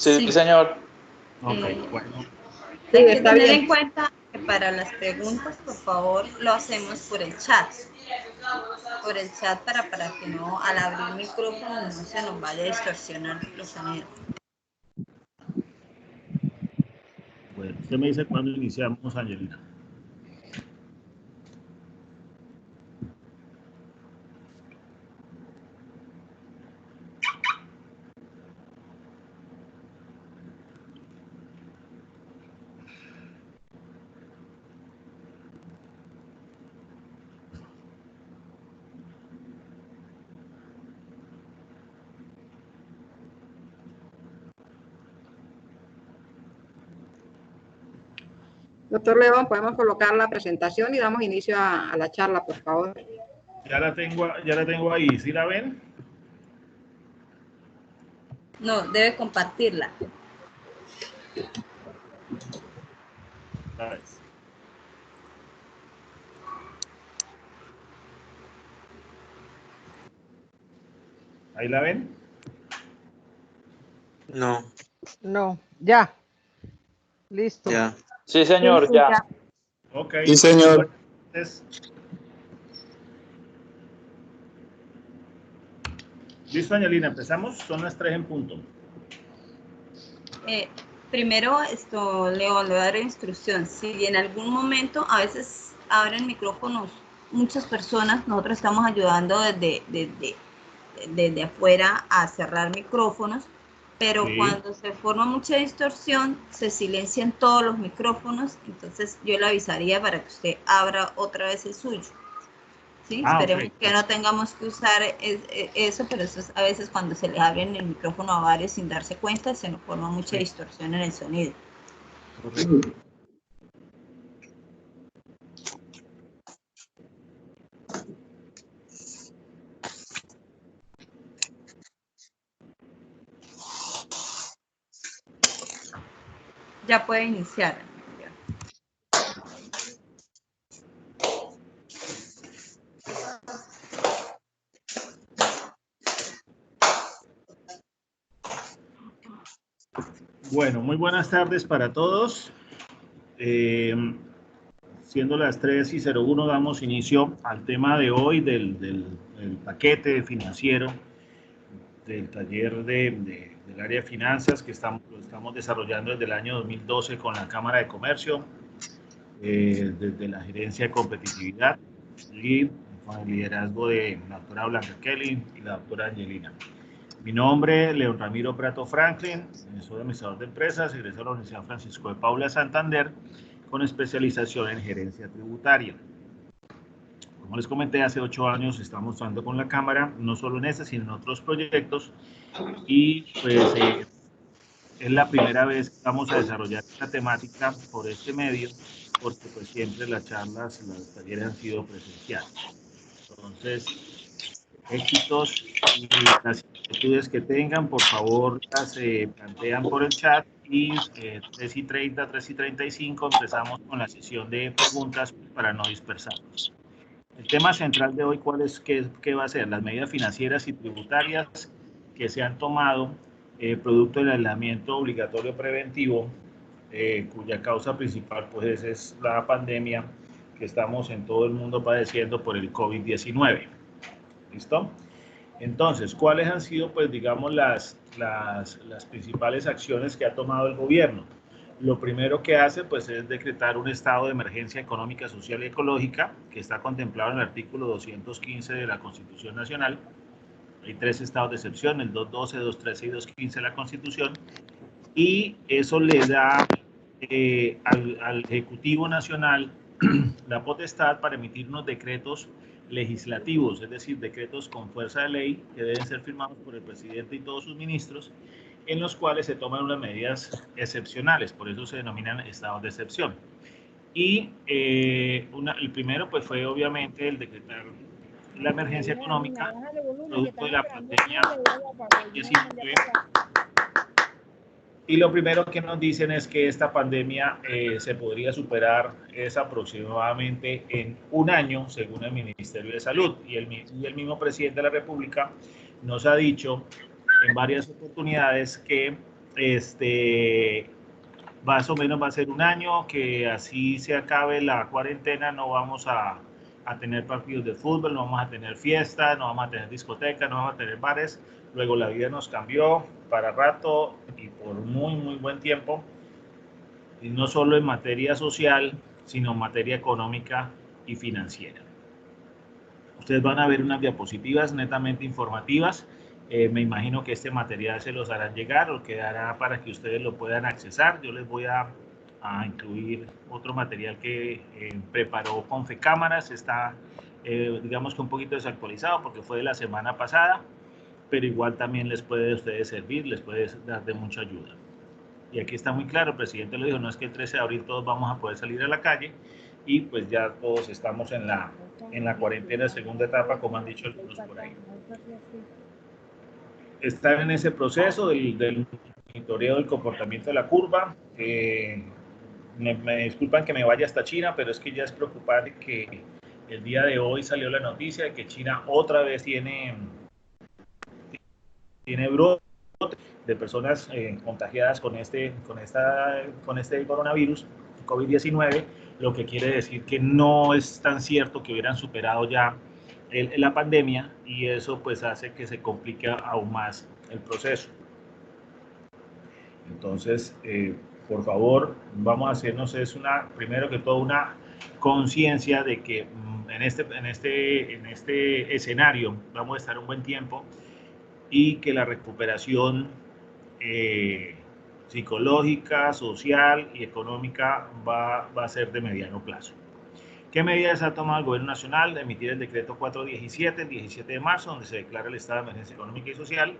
Sí, señor. Ok, bueno. Sí, Hay que está tener bien. en cuenta que para las preguntas, por favor, lo hacemos por el chat. Por el chat para que no, al abrir el micrófono, no se nos vaya a distorsionar los sonidos. Bueno, usted me dice cuándo iniciamos, Angelina. Doctor León, podemos colocar la presentación y damos inicio a la charla, por favor. Ya la tengo ahí, ¿sí la ven? No, debe compartirla. ¿Ahí la ven? No. No, ya. Listo. Ya. Sí, señor, Sí, ya. Ok. Sí, señor. Entonces, listo, Angelina, empezamos. Son las 3 en punto. Primero, Leo, le voy a dar instrucción. Si en algún momento, a veces abren micrófonos muchas personas, nosotros estamos ayudando desde afuera a cerrar micrófonos, pero Sí. cuando se forma mucha distorsión, se silencian todos los micrófonos, entonces yo le avisaría para que usted abra otra vez el suyo. ¿Sí? Esperemos Ok. que no tengamos que usar eso, pero eso es a veces cuando se le abren el micrófono a varios sin darse cuenta, se nos forma mucha distorsión en el sonido. Correcto. Ya puede iniciar. Bueno, muy buenas tardes para todos. Siendo las 3:01, damos inicio al tema de hoy del paquete financiero del taller del área de finanzas que lo estamos desarrollando desde el año 2012 con la Cámara de Comercio, desde la Gerencia de Competitividad y con el liderazgo de la doctora Blanca Kelly y la doctora Angelina. Mi nombre es León Ramiro Prato Franklin, soy administrador de empresas, egresado de la Universidad Francisco de Paula Santander, con especialización en gerencia tributaria. Como les comenté, hace 8 años estamos trabajando con la Cámara, no solo en este, sino en otros proyectos, y pues es la primera vez que vamos a desarrollar esta temática por este medio, porque pues siempre las charlas, los talleres han sido presenciales. Entonces, éxitos y las inquietudes que tengan, por favor, las plantean por el chat y 3:30, 3:35 empezamos con la sesión de preguntas para no dispersarnos. El tema central de hoy, ¿qué va a ser? Las medidas financieras y tributarias que se han tomado producto del aislamiento obligatorio preventivo, cuya causa principal pues es la pandemia que estamos en todo el mundo padeciendo por el COVID-19. ¿Listo? Entonces, ¿cuáles han sido, pues, digamos, las principales acciones que ha tomado el gobierno? Lo primero que hace, pues, es decretar un estado de emergencia económica, social y ecológica, que está contemplado en el artículo 215 de la Constitución Nacional. Hay 3 estados de excepción, el 212, 213 y 215 de la Constitución. Y eso le da al Ejecutivo Nacional la potestad para emitir unos decretos legislativos, es decir, decretos con fuerza de ley que deben ser firmados por el presidente y todos sus ministros, en los cuales se toman unas medidas excepcionales, por eso se denominan estados de excepción. Y el primero pues fue obviamente el decretar la emergencia económica producto de la pandemia 19. Y lo primero que nos dicen es que esta pandemia se podría superar aproximadamente en 1 año, según el Ministerio de Salud. Y el mismo presidente de la República nos ha dicho en varias oportunidades que más o menos va a ser un año que así se acabe la cuarentena, no vamos a tener partidos de fútbol, no vamos a tener fiestas, no vamos a tener discotecas, no vamos a tener bares. Luego la vida nos cambió para rato y por muy, muy buen tiempo. Y no solo en materia social, sino en materia económica y financiera. Ustedes van a ver unas diapositivas netamente informativas. Me imagino que este material se los harán llegar o quedará para que ustedes lo puedan accesar. Yo les voy a incluir otro material que preparó Confecámaras. Está, digamos que un poquito desactualizado porque fue de la semana pasada, pero igual también les puede a ustedes servir, les puede dar de mucha ayuda. Y aquí está muy claro, el presidente lo dijo, no es que el 13 de abril todos vamos a poder salir a la calle y pues ya todos estamos en la cuarentena segunda etapa, como han dicho algunos por ahí. Están en ese proceso del monitoreo del comportamiento de la curva. Me disculpan que me vaya hasta China, pero es que ya es preocupante que el día de hoy salió la noticia de que China otra vez tiene brote de personas contagiadas con este coronavirus, COVID-19, lo que quiere decir que no es tan cierto que hubieran superado ya la pandemia y eso pues hace que se complique aún más el proceso. Entonces, por favor, vamos a hacernos primero que todo una conciencia de que en este escenario vamos a estar un buen tiempo y que la recuperación psicológica, social y económica va a ser de mediano plazo. ¿Qué medidas ha tomado el Gobierno Nacional? De emitir el decreto 417, el 17 de marzo, donde se declara el estado de emergencia económica y social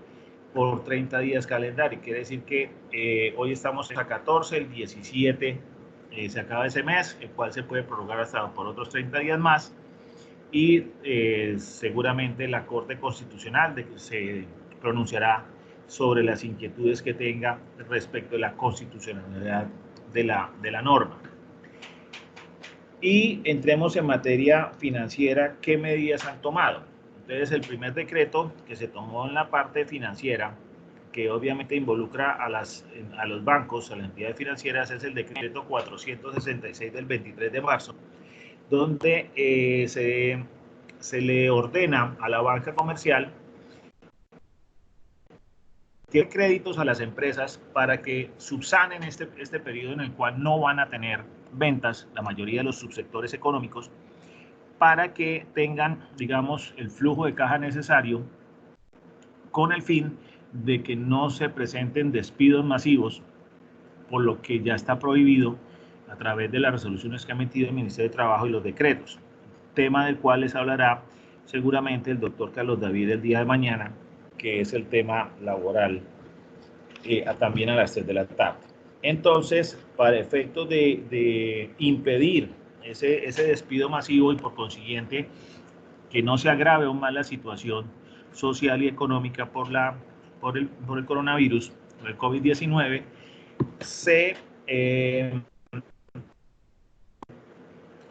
por 30 días calendario. Quiere decir que hoy estamos a 14, el 17 se acaba ese mes, el cual se puede prorrogar hasta por otros 30 días más. Y seguramente la Corte Constitucional se pronunciará sobre las inquietudes que tenga respecto de la constitucionalidad de la norma. Y entremos en materia financiera, ¿qué medidas han tomado? Entonces, el primer decreto que se tomó en la parte financiera, que obviamente involucra a los bancos, a las entidades financieras, es el decreto 466 del 23 de marzo, donde se le ordena a la banca comercial que créditos a las empresas para que subsanen este periodo en el cual no van a tener ventas la mayoría de los subsectores económicos, para que tengan, digamos, el flujo de caja necesario con el fin de que no se presenten despidos masivos, por lo que ya está prohibido a través de las resoluciones que ha emitido el Ministerio de Trabajo y los decretos, tema del cual les hablará seguramente el doctor Carlos David el día de mañana, que es el tema laboral, también a las 3 de la tarde. Entonces, para efectos de impedir ese despido masivo y por consiguiente que no se agrave aún más la situación social y económica por el coronavirus, por el COVID-19, se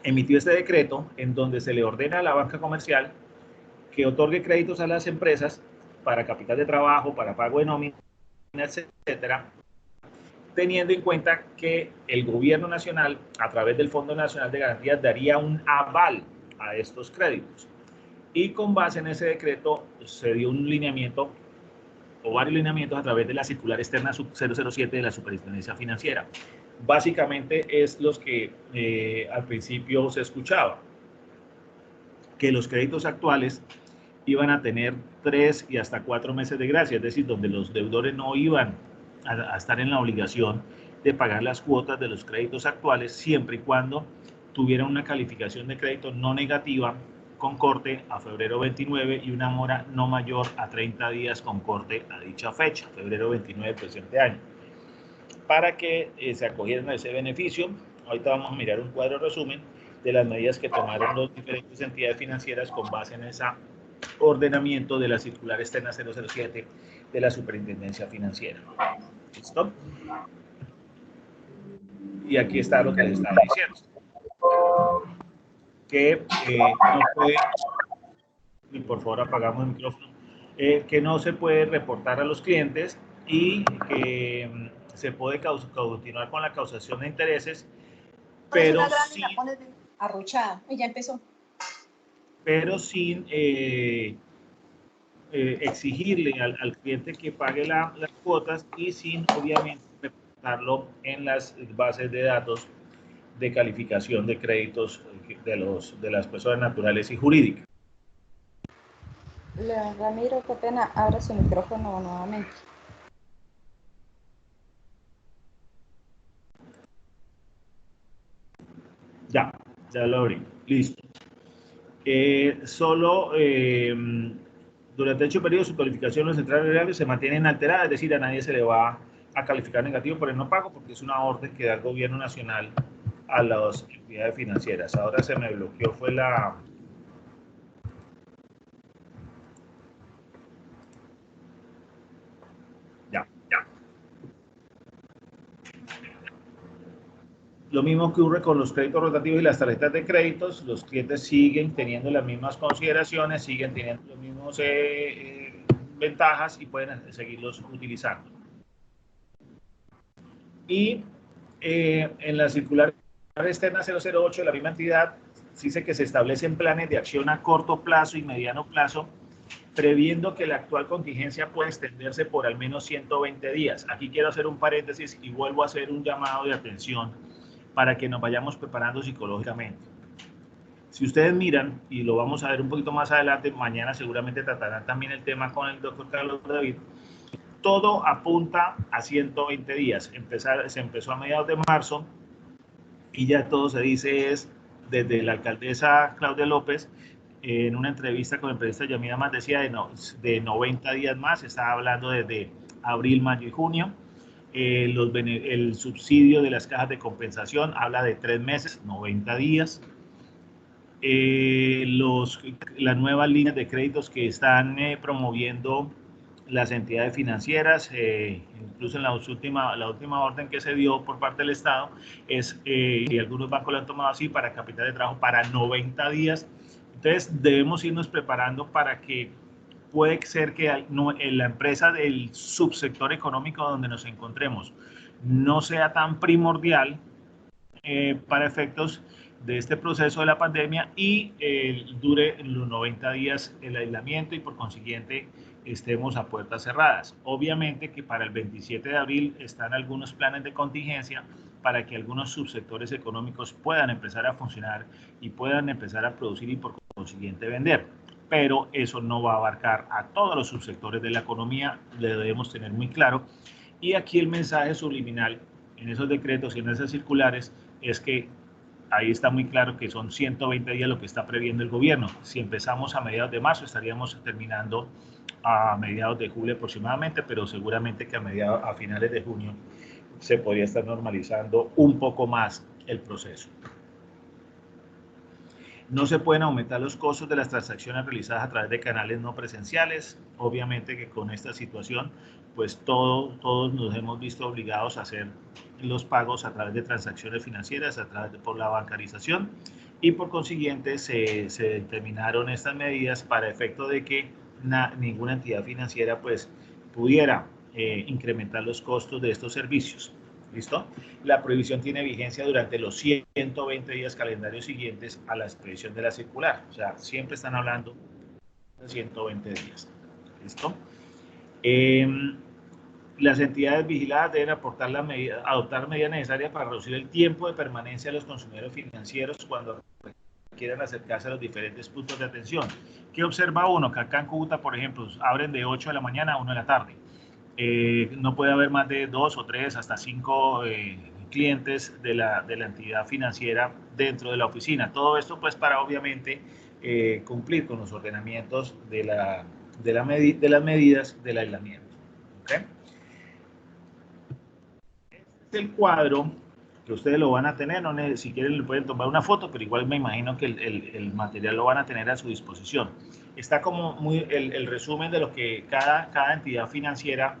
emitió este decreto en donde se le ordena a la banca comercial que otorgue créditos a las empresas para capital de trabajo, para pago de nómina, etcétera, teniendo en cuenta que el gobierno nacional, a través del Fondo Nacional de Garantías, daría un aval a estos créditos. Y con base en ese decreto se dio un lineamiento o varios lineamientos a través de la circular externa 007 de la Superintendencia Financiera. Básicamente es los que al principio se escuchaba, que los créditos actuales iban a tener 3 y hasta 4 meses de gracia, es decir, donde los deudores no iban a estar en la obligación de pagar las cuotas de los créditos actuales, siempre y cuando tuvieran una calificación de crédito no negativa con corte a febrero 29 y una mora no mayor a 30 días con corte a dicha fecha, febrero 29 del presente año. Para que se acogieran a ese beneficio, ahorita vamos a mirar un cuadro resumen de las medidas que tomaron las diferentes entidades financieras con base en ese ordenamiento de la circular externa 007 de la Superintendencia Financiera. ¿Listo? Y aquí está lo que les estaba diciendo. Que no puede, y por favor apagamos el micrófono, que no se puede reportar a los clientes y que se puede continuar con la causación de intereses, pero sin, arruchada, y ya empezó. Pero sin exigirle al cliente que pague las cuotas y sin, obviamente, reportarlo en las bases de datos de calificación de créditos de las personas naturales y jurídicas. León Ramiro, qué pena, abra su micrófono nuevamente. Ya lo abrí. Listo. Solo durante dicho periodo su calificación en central variable se mantiene inalterada, es decir, a nadie se le va a calificar negativo por el no pago porque es una orden que da el gobierno nacional a las entidades financieras. Ahora se me bloqueó, fue la... Ya. Lo mismo que ocurre con los créditos rotativos y las tarjetas de créditos, los clientes siguen teniendo las mismas consideraciones, siguen teniendo las mismas ventajas y pueden seguirlos utilizando. Y en la circular externa 008 de la misma entidad dice que se establecen planes de acción a corto plazo y mediano plazo, previendo que la actual contingencia puede extenderse por al menos 120 días. Aquí quiero hacer un paréntesis y vuelvo a hacer un llamado de atención para que nos vayamos preparando psicológicamente. Si ustedes miran, y lo vamos a ver un poquito más adelante, mañana seguramente tratarán también el tema con el doctor Carlos David, todo apunta a 120 días. Se empezó a mediados de marzo y ya todo se dice es, desde la alcaldesa Claudia López, en una entrevista con el periodista Yamida Más decía de 90 días más, estaba hablando desde abril, mayo y junio. El subsidio de las cajas de compensación habla de 3 meses, 90 días. Las nuevas líneas de créditos que están promoviendo las entidades financieras, incluso en la última orden que se dio por parte del Estado, y algunos bancos lo han tomado así, para capital de trabajo para 90 días. Entonces debemos irnos preparando para que puede ser que la empresa del subsector económico donde nos encontremos no sea tan primordial para efectos de este proceso de la pandemia y dure los 90 días el aislamiento y por consiguiente estemos a puertas cerradas. Obviamente que para el 27 de abril están algunos planes de contingencia para que algunos subsectores económicos puedan empezar a funcionar y puedan empezar a producir y por consiguiente vender. Pero eso no va a abarcar a todos los subsectores de la economía, lo debemos tener muy claro. Y aquí el mensaje subliminal en esos decretos y en esas circulares es que ahí está muy claro que son 120 días lo que está previendo el gobierno. Si empezamos a mediados de marzo, estaríamos terminando a mediados de julio aproximadamente, pero seguramente que a finales de junio se podría estar normalizando un poco más el proceso. No se pueden aumentar los costos de las transacciones realizadas a través de canales no presenciales. Obviamente que con esta situación, pues todos nos hemos visto obligados a hacer los pagos a través de transacciones financieras, por la bancarización, y por consiguiente se determinaron estas medidas para efecto de que ninguna entidad financiera pues pudiera incrementar los costos de estos servicios. ¿Listo? La prohibición tiene vigencia durante los 120 días calendarios siguientes a la expedición de la circular. O sea, siempre están hablando de 120 días. ¿Listo? Las entidades vigiladas deben adoptar medidas necesarias para reducir el tiempo de permanencia de los consumidores financieros cuando quieran acercarse a los diferentes puntos de atención. ¿Qué observa uno? Que acá en Cúcuta, por ejemplo, abren de 8 de la mañana a 1 de la tarde. No puede haber más de 2 o 3 hasta 5 clientes de la entidad financiera dentro de la oficina. Todo esto pues para obviamente cumplir con los ordenamientos de las medidas del aislamiento. ¿Okay? Este es el cuadro que ustedes lo van a tener, si quieren le pueden tomar una foto, pero igual me imagino que el material lo van a tener a su disposición. Está como el resumen de lo que cada entidad financiera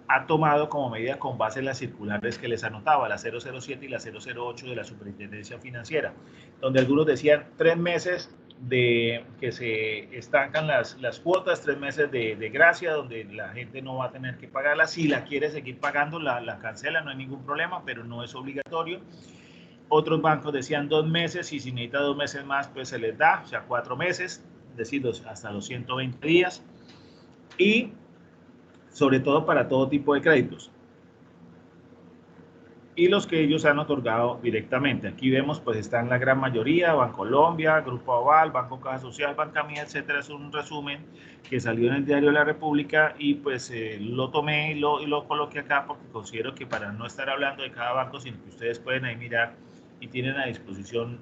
ha tomado como medida con base en las circulares que les anotaba, la 007 y la 008 de la Superintendencia Financiera, donde algunos decían 3 meses de que se estancan las cuotas, 3 meses de gracia, donde la gente no va a tener que pagarla. Si la quiere seguir pagando, la cancela, no hay ningún problema, pero no es obligatorio. Otros bancos decían 2 meses, y si necesita 2 meses más, pues se les da, o sea, 4 meses, es decir, hasta los 120 días. Y sobre todo para todo tipo de créditos. Y los que ellos han otorgado directamente. Aquí vemos, pues están la gran mayoría: Bancolombia, Grupo Aval, Banco Caja Social, Banca Mía, etcétera. Es un resumen que salió en el Diario de la República, y pues lo tomé y lo coloqué acá porque considero que, para no estar hablando de cada banco, sino que ustedes pueden ahí mirar y tienen a disposición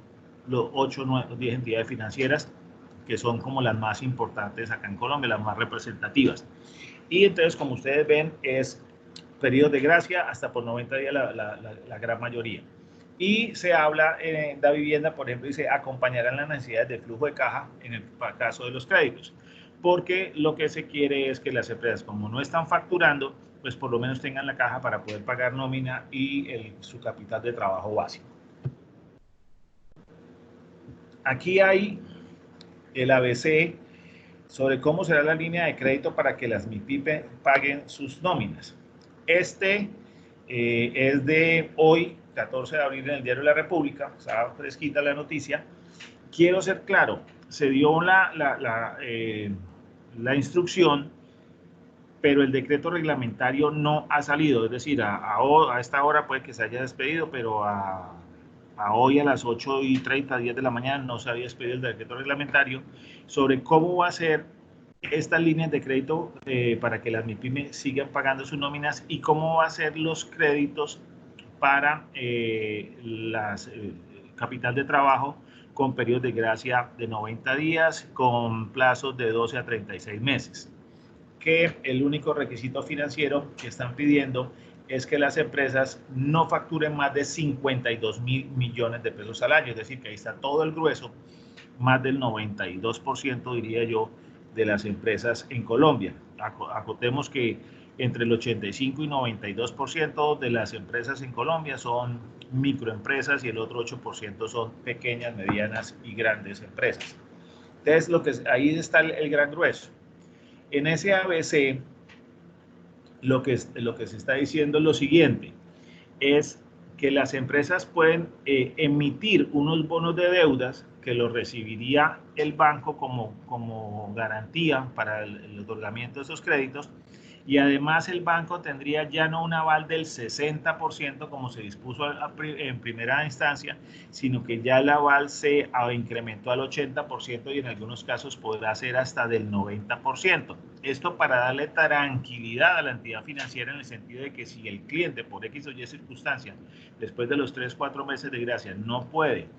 los 8, 9, 10 entidades financieras que son como las más importantes acá en Colombia, las más representativas. Y entonces, como ustedes ven, es periodos de gracia hasta por 90 días la gran mayoría. Y se habla en la vivienda, por ejemplo, dice acompañarán las necesidades de flujo de caja en el caso de los créditos, porque lo que se quiere es que las empresas, como no están facturando, pues por lo menos tengan la caja para poder pagar nómina y su capital de trabajo básico. Aquí hay el ABC sobre cómo será la línea de crédito para que las MIPYME paguen sus nóminas. Es de hoy, 14 de abril, en el Diario de la República, está fresquita la noticia. Quiero ser claro, se dio la instrucción, pero el decreto reglamentario no ha salido, es decir, a esta hora puede que se haya despedido, pero a hoy a las 8:30, 10 de la mañana, no se había despedido el decreto reglamentario sobre cómo va a ser estas líneas de crédito para que las MIPYME sigan pagando sus nóminas, y cómo va a ser los créditos para capital de trabajo con periodos de gracia de 90 días, con plazos de 12 a 36 meses. Que el único requisito financiero que están pidiendo es que las empresas no facturen más de 52.000 millones de pesos al año, es decir, que ahí está todo el grueso, más del 92%, diría yo, de las empresas en Colombia. Acotemos que entre el 85 y 92% de las empresas en Colombia son microempresas, y el otro 8% son pequeñas, medianas y grandes empresas. Entonces, ahí está el gran grueso. En ese ABC, lo que se está diciendo es lo siguiente: es que las empresas pueden emitir unos bonos de deudas que los recibiría el banco como garantía para el otorgamiento de esos créditos, y además el banco tendría ya no un aval del 60% como se dispuso en primera instancia, sino que ya el aval se incrementó al 80%, y en algunos casos podrá ser hasta del 90%. Esto para darle tranquilidad a la entidad financiera, en el sentido de que si el cliente, por X o Y circunstancia, después de los 3 o 4 meses de gracia, no puede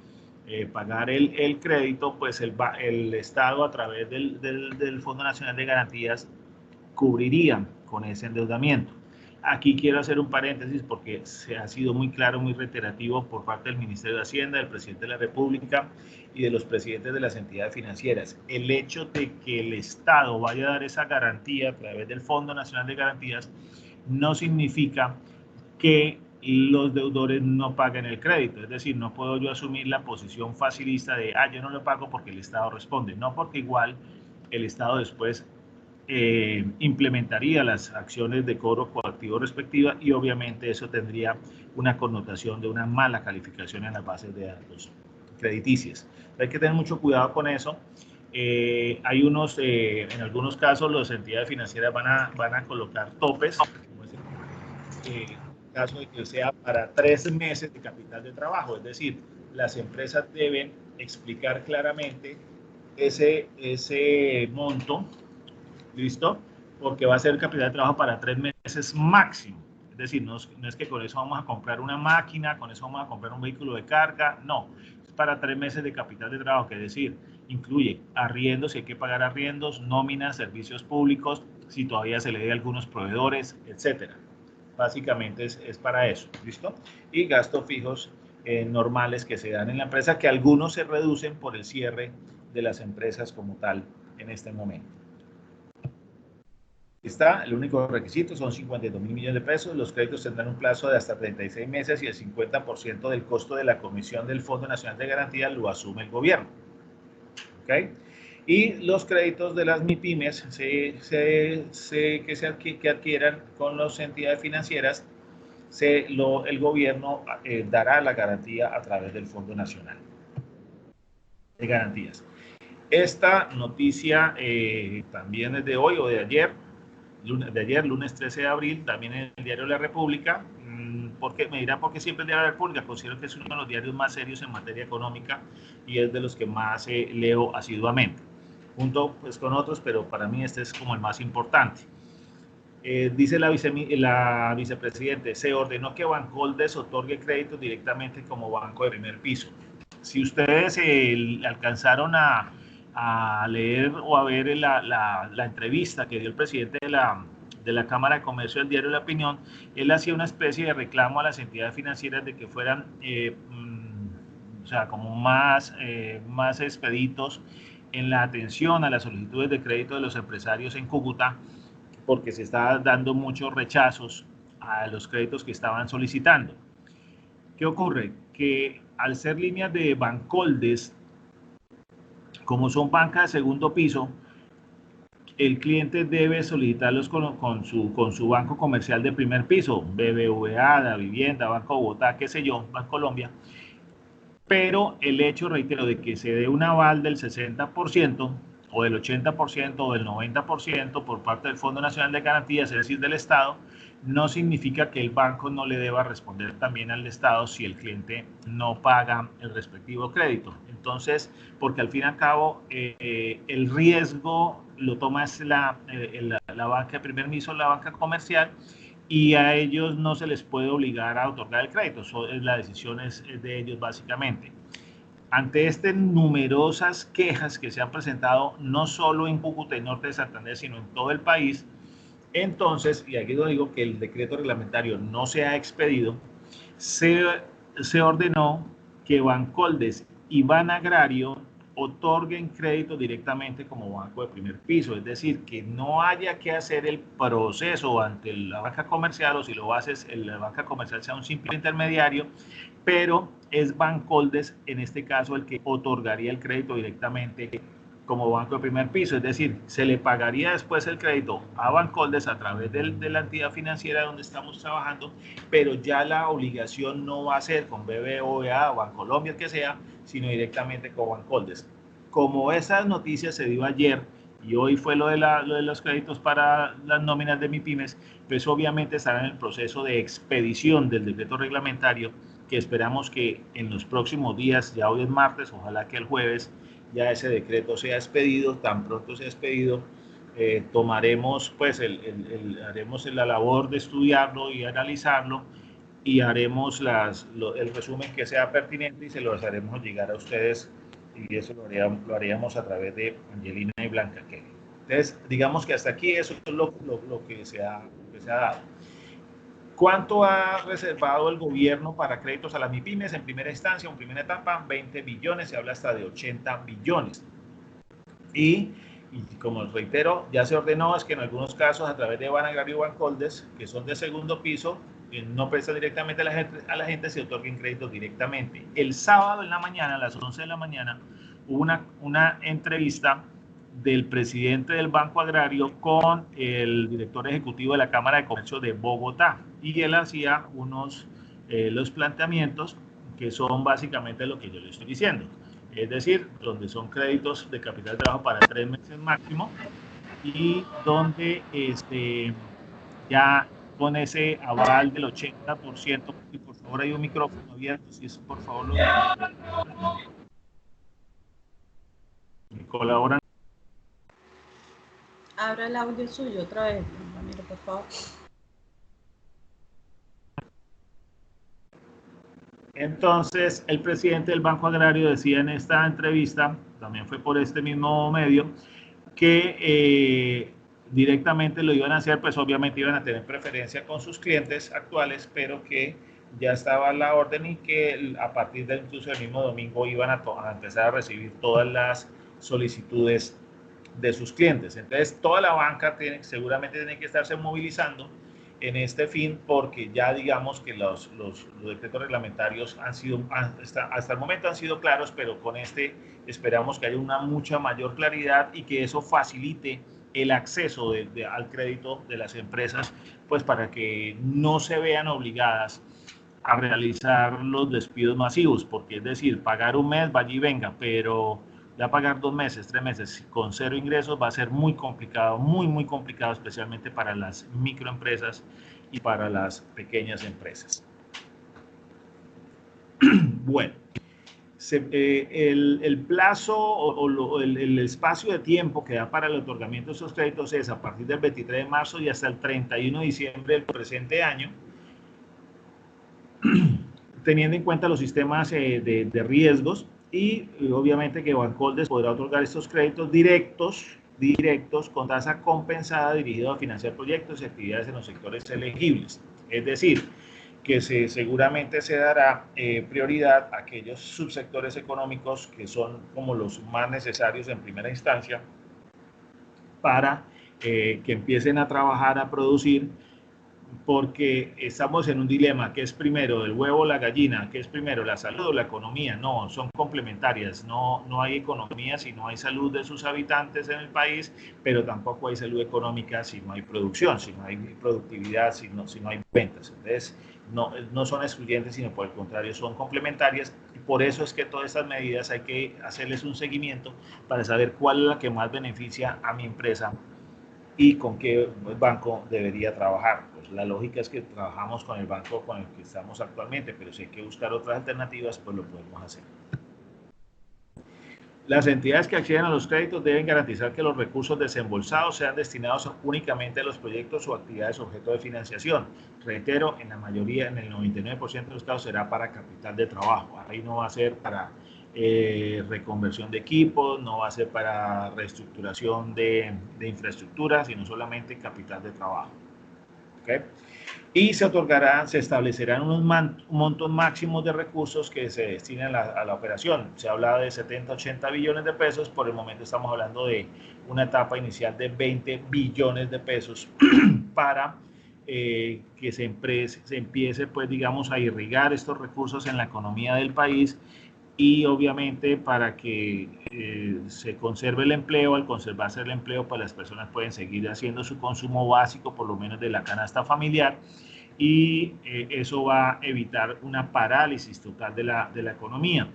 pagar el crédito, pues el Estado, a través del Fondo Nacional de Garantías, cubriría con ese endeudamiento. Aquí quiero hacer un paréntesis porque se ha sido muy claro, muy reiterativo por parte del Ministerio de Hacienda, del Presidente de la República y de los presidentes de las entidades financieras. El hecho de que el Estado vaya a dar esa garantía a través del Fondo Nacional de Garantías no significa que los deudores no paguen el crédito. Es decir, no puedo yo asumir la posición facilista de yo no lo pago porque el Estado responde. No, porque igual el Estado después implementaría las acciones de cobro coactivo respectivas, y obviamente eso tendría una connotación de una mala calificación en las bases de datos crediticias. Hay que tener mucho cuidado con eso. Hay en algunos casos las entidades financieras van a colocar topes, como es el caso de que sea para 3 meses de capital de trabajo, es decir, las empresas deben explicar claramente ese monto. ¿Listo? Porque va a ser capital de trabajo para 3 meses máximo. Es decir, no es que con eso vamos a comprar una máquina, con eso vamos a comprar un vehículo de carga, no. Es para 3 meses de capital de trabajo, que es decir, incluye arriendos, si hay que pagar arriendos, nóminas, servicios públicos, si todavía se le debe a algunos proveedores, etcétera. Básicamente es para eso, ¿listo? Y gastos fijos normales que se dan en la empresa, que algunos se reducen por el cierre de las empresas como tal en este momento. El único requisito son 52.000 millones de pesos. Los créditos tendrán un plazo de hasta 36 meses, y el 50% del costo de la comisión del Fondo Nacional de Garantía lo asume el gobierno. ¿ok? Y los créditos de las MIPYMES que adquieran con las entidades financieras, el gobierno dará la garantía a través del Fondo Nacional de Garantías. Esta noticia también es de hoy o de ayer, lunes 13 de abril, también en el diario La República. Porque me dirán por qué siempre el diario La República. Considero que es uno de los diarios más serios en materia económica y es de los que más leo asiduamente, junto pues con otros, pero para mí este es como el más importante. Dice la vicepresidente, se ordenó que Bancoldes otorgue créditos directamente como banco de primer piso. Si ustedes alcanzaron a leer o a ver la entrevista que dio el presidente de la Cámara de Comercio del diario La Opinión, él hacía una especie de reclamo a las entidades financieras de que fueran, o sea, como más expeditos en la atención a las solicitudes de crédito de los empresarios en Cúcuta, porque se está dando muchos rechazos a los créditos que estaban solicitando. ¿Qué ocurre? Que al ser líneas de Bancoldes, como son bancas de segundo piso, el cliente debe solicitarlos con su banco comercial de primer piso, BBVA, La Vivienda, Banco Bogotá, qué sé yo, Bancolombia. Pero el hecho, reitero, de que se dé un aval del 60% o del 80% o del 90% por parte del Fondo Nacional de Garantías, es decir, del Estado, no significa que el banco no le deba responder también al Estado si el cliente no paga el respectivo crédito. Entonces, porque al fin y al cabo el riesgo lo toma la banca de primer piso, la banca comercial, y a ellos no se les puede obligar a otorgar el crédito. La decisión es de ellos básicamente. Ante estas numerosas quejas que se han presentado no solo en Cúcuta y Norte de Santander, sino en todo el país, entonces, y aquí lo digo, que el decreto reglamentario no se ha expedido, se ordenó que Bancoldes y Banagrario otorguen crédito directamente como banco de primer piso, es decir, que no haya que hacer el proceso ante la banca comercial, o si lo haces, la banca comercial sea un simple intermediario, pero es Bancoldes en este caso el que otorgaría el crédito directamente como banco de primer piso, es decir, se le pagaría después el crédito a Bancoldes a través de la entidad financiera donde estamos trabajando, pero ya la obligación no va a ser con BBVA o Bancolombia, el que sea, sino directamente con Bancoldes. Como esas noticias se dio ayer y hoy fue lo de los créditos para las nóminas de MIPYMES, pues obviamente estará en el proceso de expedición del decreto reglamentario, que esperamos que en los próximos días, ya hoy es martes, ojalá que el jueves ya ese decreto sea expedido. Tan pronto sea expedido, tomaremos, pues, haremos la labor de estudiarlo y analizarlo, y haremos el resumen que sea pertinente y se los haremos llegar a ustedes, y eso lo haríamos a través de Angelina y Blanca Kelly. Entonces, digamos que hasta aquí eso es lo que se ha dado. ¿Cuánto ha reservado el gobierno para créditos a las MIPYMES en primera instancia, en primera etapa? 20 billones, se habla hasta de 80 billones. Y como reitero, ya se ordenó es que en algunos casos a través de Banagrario y Bancoldes, que son de segundo piso, no prestan directamente a la gente, se otorguen créditos directamente. El sábado en la mañana, a las 11 de la mañana, hubo una entrevista del presidente del Banco Agrario con el director ejecutivo de la Cámara de Comercio de Bogotá, y él hacía los planteamientos que son básicamente lo que yo le estoy diciendo, es decir, donde son créditos de capital de trabajo para 3 meses máximo, y donde ya con ese aval del 80%, y por favor hay un micrófono abierto, si es por favor me colaboran. Abra el audio suyo otra vez, Ramiro, por favor. Entonces, el presidente del Banco Agrario decía en esta entrevista, también fue por este mismo medio, que directamente lo iban a hacer, pues obviamente iban a tener preferencia con sus clientes actuales, pero que ya estaba la orden y que a partir de incluso el mismo domingo iban a empezar a recibir todas las solicitudes de sus clientes. Entonces, toda la banca seguramente tiene que estarse movilizando en este fin, porque ya digamos que los decretos reglamentarios hasta el momento han sido claros, pero con este esperamos que haya una mucha mayor claridad y que eso facilite el acceso al crédito de las empresas, pues para que no se vean obligadas a realizar los despidos masivos, porque es decir, pagar un mes, vaya y venga, pero ya pagar 2 meses, 3 meses con 0 ingresos va a ser muy complicado, muy complicado, especialmente para las microempresas y para las pequeñas empresas. Bueno, el plazo o el espacio de tiempo que da para el otorgamiento de esos créditos es a partir del 23 de marzo y hasta el 31 de diciembre del presente año, teniendo en cuenta los sistemas de riesgos. Y obviamente que Bancoldes podrá otorgar estos créditos directos con tasa compensada dirigido a financiar proyectos y actividades en los sectores elegibles. Es decir, que seguramente se dará prioridad a aquellos subsectores económicos que son como los más necesarios en primera instancia para que empiecen a trabajar, a producir, porque estamos en un dilema, ¿qué es primero, el huevo o la gallina? ¿Qué es primero, la salud o la economía? No, son complementarias, no hay economía si no hay salud de sus habitantes en el país, pero tampoco hay salud económica si no hay producción, si no hay productividad, si no hay ventas. Entonces, no son excluyentes, sino por el contrario, son complementarias, y por eso es que todas estas medidas hay que hacerles un seguimiento para saber cuál es la que más beneficia a mi empresa y con qué banco debería trabajar. Pues la lógica es que trabajamos con el banco con el que estamos actualmente, pero si hay que buscar otras alternativas, pues lo podemos hacer. Las entidades que acceden a los créditos deben garantizar que los recursos desembolsados sean destinados únicamente a los proyectos o actividades objeto de financiación. Reitero, en la mayoría, en el 99% de los casos será para capital de trabajo. Ahí no va a ser para reconversión de equipos, no va a ser para reestructuración de infraestructura, sino solamente capital de trabajo. ¿Okay? Y se establecerán unos montos máximos de recursos que se destinen a la operación. Se habla de 70, 80 billones de pesos, por el momento estamos hablando de una etapa inicial de 20 billones de pesos para que se empiece, pues digamos, a irrigar estos recursos en la economía del país. Y obviamente para que se conserve el empleo. Al conservarse el empleo, pues las personas pueden seguir haciendo su consumo básico, por lo menos de la canasta familiar, y eso va a evitar una parálisis total de la economía.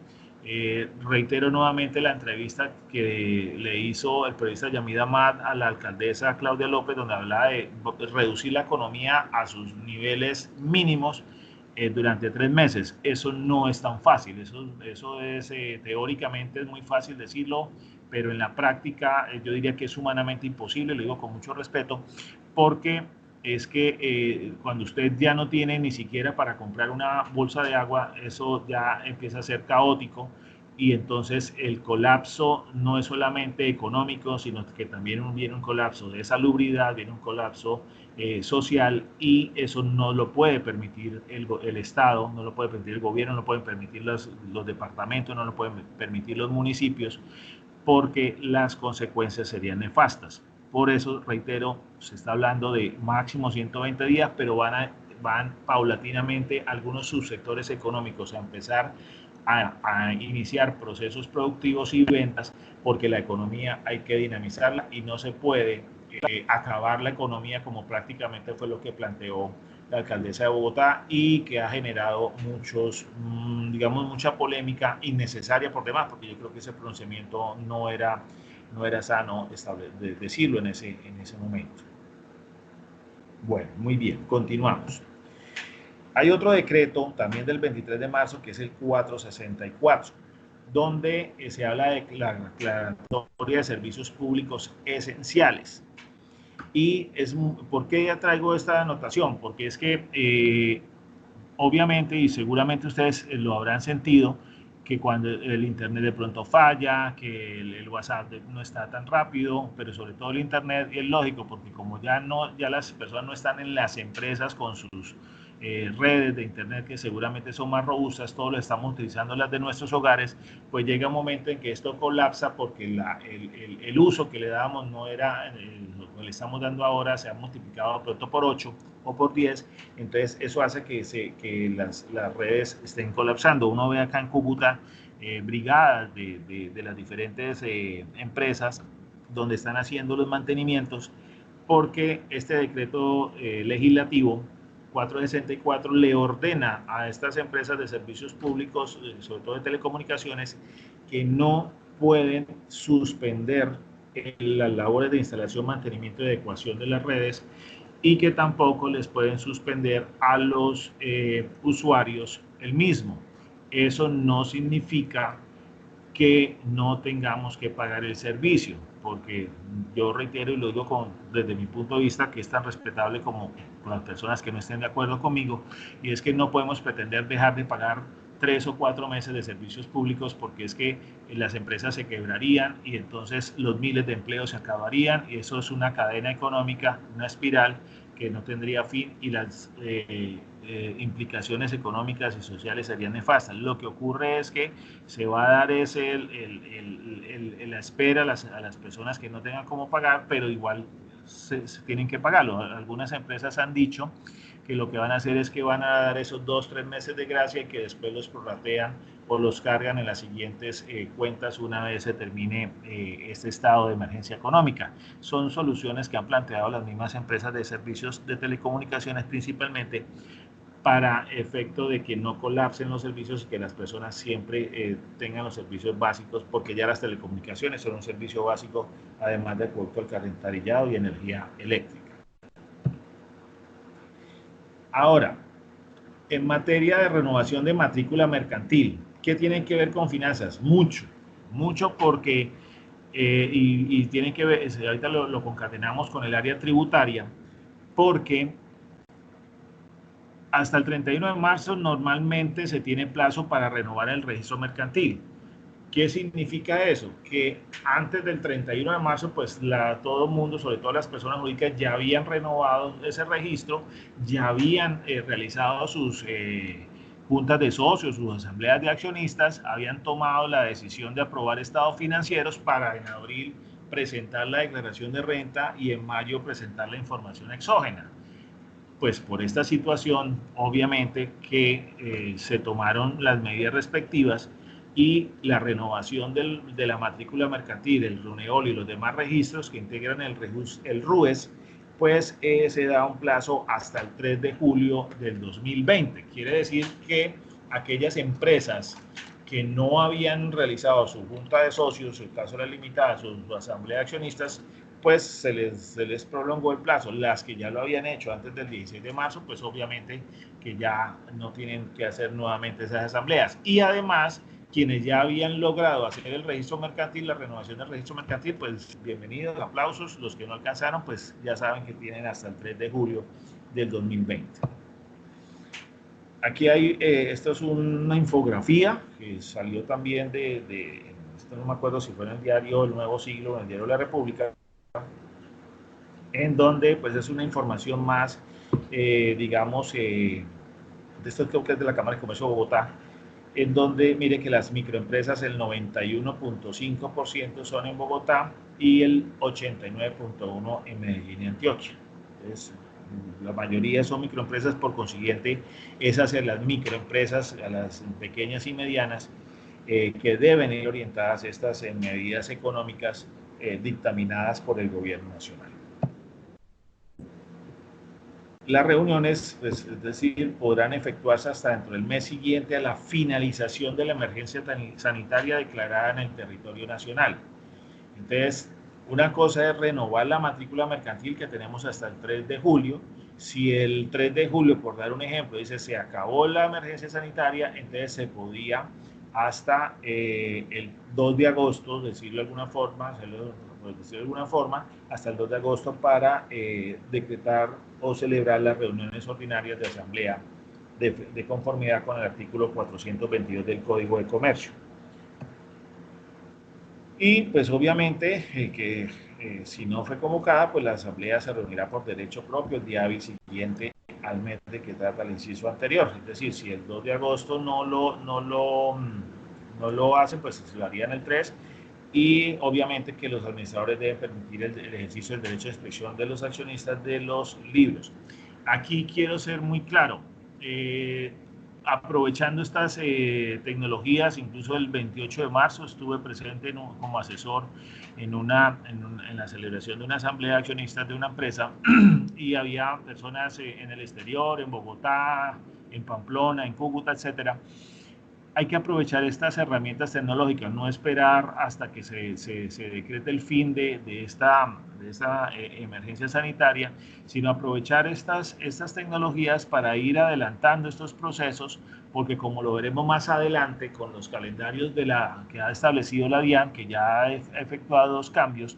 Reitero nuevamente la entrevista que le hizo el periodista Yamid Amad a la alcaldesa Claudia López, donde hablaba de reducir la economía a sus niveles mínimos durante 3 meses. Eso no es tan fácil, eso es teóricamente es muy fácil decirlo, pero en la práctica yo diría que es humanamente imposible, lo digo con mucho respeto, porque es que cuando usted ya no tiene ni siquiera para comprar una bolsa de agua, eso ya empieza a ser caótico, y entonces el colapso no es solamente económico, sino que también viene un colapso de salubridad, viene un colapso social, y eso no lo puede permitir el Estado, no lo puede permitir el gobierno, no lo pueden permitir los departamentos, no lo pueden permitir los municipios, porque las consecuencias serían nefastas. Por eso, reitero, se está hablando de máximo 120 días, pero van paulatinamente algunos subsectores económicos a empezar a iniciar procesos productivos y ventas, porque la economía hay que dinamizarla y no se puede acabar la economía, como prácticamente fue lo que planteó la alcaldesa de Bogotá, y que ha generado mucha polémica innecesaria por demás, porque yo creo que ese pronunciamiento no era sano decirlo en ese momento. Bueno, muy bien, continuamos. Hay otro decreto también del 23 de marzo, que es el 464, donde se habla de la declaratoria de servicios públicos esenciales. Y ¿por qué ya traigo esta anotación? Porque es que obviamente, y seguramente ustedes lo habrán sentido, que cuando el internet de pronto falla, que el WhatsApp no está tan rápido, pero sobre todo el internet, y es lógico, porque como ya las personas no están en las empresas con sus redes de internet, que seguramente son más robustas, todos lo estamos utilizando las de nuestros hogares, pues llega un momento en que esto colapsa, porque el uso que le dábamos no era el le estamos dando ahora se ha multiplicado de pronto por 8 o por 10, entonces eso hace que las redes estén colapsando. Uno ve acá en Cúcuta brigadas de las diferentes empresas donde están haciendo los mantenimientos, porque este decreto legislativo 464 le ordena a estas empresas de servicios públicos, sobre todo de telecomunicaciones, que no pueden suspender las labores de instalación, mantenimiento y adecuación de las redes, y que tampoco les pueden suspender a los usuarios el mismo. Eso no significa que no tengamos que pagar el servicio, porque yo reitero y lo digo desde mi punto de vista, que es tan respetable como con las personas que no estén de acuerdo conmigo, y es que no podemos pretender dejar de pagar 3 o 4 meses de servicios públicos, porque es que las empresas se quebrarían y entonces los miles de empleos se acabarían, y eso es una cadena económica, una espiral que no tendría fin, y las implicaciones económicas y sociales serían nefastas. Lo que ocurre es que se va a dar la espera a las personas que no tengan cómo pagar, pero igual se tienen que pagarlo. Algunas empresas han dicho que lo que van a hacer es que van a dar esos 2 o 3 meses de gracia y que después los prorratean o los cargan en las siguientes cuentas una vez se termine este estado de emergencia económica. Son soluciones que han planteado las mismas empresas de servicios de telecomunicaciones, principalmente para efecto de que no colapsen los servicios y que las personas siempre tengan los servicios básicos, porque ya las telecomunicaciones son un servicio básico, además de acuerdo al alcantarillado y energía eléctrica. Ahora, en materia de renovación de matrícula mercantil, ¿qué tiene que ver con finanzas? Mucho porque, y tiene que ver, ahorita lo concatenamos con el área tributaria, porque hasta el 31 de marzo normalmente se tiene plazo para renovar el registro mercantil. ¿Qué significa eso? Que antes del 31 de marzo, pues todo el mundo, sobre todo las personas jurídicas, ya habían renovado ese registro, ya habían realizado sus juntas de socios, sus asambleas de accionistas, habían tomado la decisión de aprobar estados financieros para en abril presentar la declaración de renta y en mayo presentar la información exógena. Pues por esta situación, obviamente que se tomaron las medidas respectivas, y la renovación de la matrícula mercantil, el RUNEOL y los demás registros que integran el RUES, pues se da un plazo hasta el 3 de julio del 2020. Quiere decir que aquellas empresas que no habían realizado su junta de socios, el caso de las limitadas, su asamblea de accionistas, pues se les prolongó el plazo. Las que ya lo habían hecho antes del 16 de marzo, pues obviamente que ya no tienen que hacer nuevamente esas asambleas. Y además, quienes ya habían logrado hacer el registro mercantil, la renovación del registro mercantil, pues bienvenidos, aplausos. Los que no alcanzaron, pues ya saben que tienen hasta el 3 de julio del 2020. Aquí hay, esto es una infografía que salió también esto no me acuerdo si fue en el diario El Nuevo Siglo o en el diario La República, en donde pues es una información más, digamos, de esto creo que es de la Cámara de Comercio de Bogotá, en donde mire que las microempresas el 91.5% son en Bogotá y el 89.1% en Medellín y Antioquia. Entonces, la mayoría son microempresas, por consiguiente es hacia las microempresas, a las pequeñas y medianas, que deben ir orientadas estas medidas económicas dictaminadas por el gobierno nacional. Las reuniones, pues, es decir, podrán efectuarse hasta dentro del mes siguiente a la finalización de la emergencia sanitaria declarada en el territorio nacional. Entonces, una cosa es renovar la matrícula mercantil que tenemos hasta el 3 de julio. Si el 3 de julio, por dar un ejemplo, dice se acabó la emergencia sanitaria, entonces se podía hasta el 2 de agosto, decirlo de alguna forma, hasta el 2 de agosto para decretar o celebrar las reuniones ordinarias de asamblea de conformidad con el artículo 422 del Código de Comercio. Y pues obviamente si no fue convocada, pues la asamblea se reunirá por derecho propio el día hábil siguiente al mes de que trata el inciso anterior. Es decir, si el 2 de agosto no lo hacen, pues se lo harían el 3, y obviamente que los administradores deben permitir el ejercicio del derecho de expresión de los accionistas de los libros. Aquí quiero ser muy claro, aprovechando estas tecnologías, incluso el 28 de marzo estuve presente como asesor en la celebración de una asamblea de accionistas de una empresa y había personas en el exterior, en Bogotá, en Pamplona, en Cúcuta, etcétera. Hay que aprovechar estas herramientas tecnológicas, no esperar hasta que se decrete el fin de esta emergencia sanitaria, sino aprovechar estas tecnologías para ir adelantando estos procesos, porque como lo veremos más adelante con los calendarios que ha establecido la DIAN, que ya ha efectuado 2 cambios,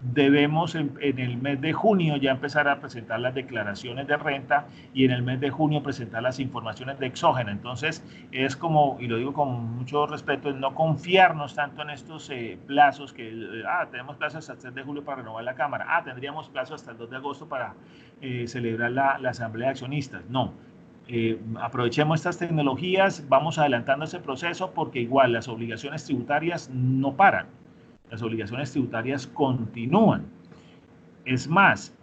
debemos en el mes de junio ya empezar a presentar las declaraciones de renta y en el mes de junio presentar las informaciones de exógena. Entonces es como, y lo digo con mucho respeto, es no confiarnos tanto en estos plazos que, tenemos plazos hasta el 3 de julio para renovar la Cámara, tendríamos plazo hasta el 2 de agosto para celebrar la asamblea de accionistas. No. Aprovechemos estas tecnologías, vamos adelantando ese proceso porque igual las obligaciones tributarias no paran. Las obligaciones tributarias continúan. Es más,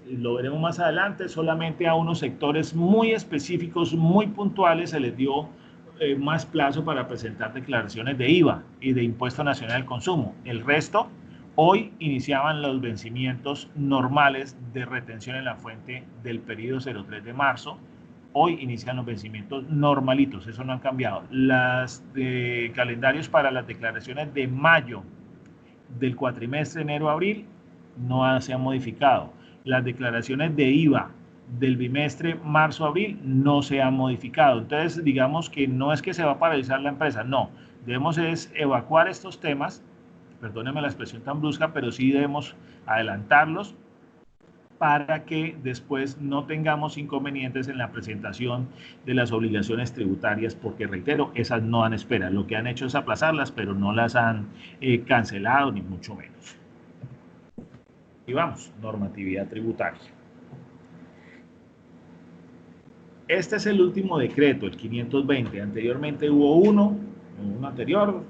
lo veremos más adelante, solamente a unos sectores muy específicos, muy puntuales, se les dio más plazo para presentar declaraciones de IVA y de Impuesto Nacional al Consumo. El resto, hoy iniciaban los vencimientos normales de retención en la fuente del periodo 03 de marzo. Hoy inician los vencimientos normalitos, eso no han cambiado. Los calendarios para las declaraciones de mayo del cuatrimestre enero-abril no se han modificado. Las declaraciones de IVA del bimestre marzo-abril no se han modificado. Entonces, digamos que no es que se va a paralizar la empresa, no. Debemos evacuar estos temas, perdónenme la expresión tan brusca, pero sí debemos adelantarlos para que después no tengamos inconvenientes en la presentación de las obligaciones tributarias, porque reitero, esas no dan espera. Lo que han hecho es aplazarlas, pero no las han cancelado, ni mucho menos. Y vamos, normatividad tributaria. Este es el último decreto, el 520. Anteriormente hubo uno anterior,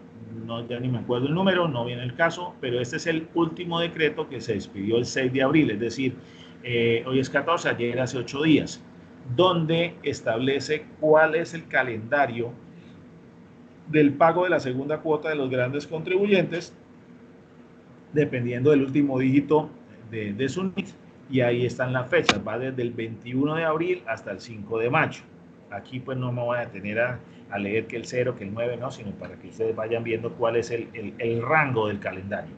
ya ni me acuerdo el número, no viene el caso, pero este es el último decreto que se expidió el 6 de abril, es decir, hoy es 14, ayer hace 8 días, donde establece cuál es el calendario del pago de la segunda cuota de los grandes contribuyentes, dependiendo del último dígito de su NIT, y ahí están las fechas, va desde el 21 de abril hasta el 5 de mayo. Aquí pues no me voy a detener a leer que el 0, que el 9, no, sino para que ustedes vayan viendo cuál es el rango del calendario.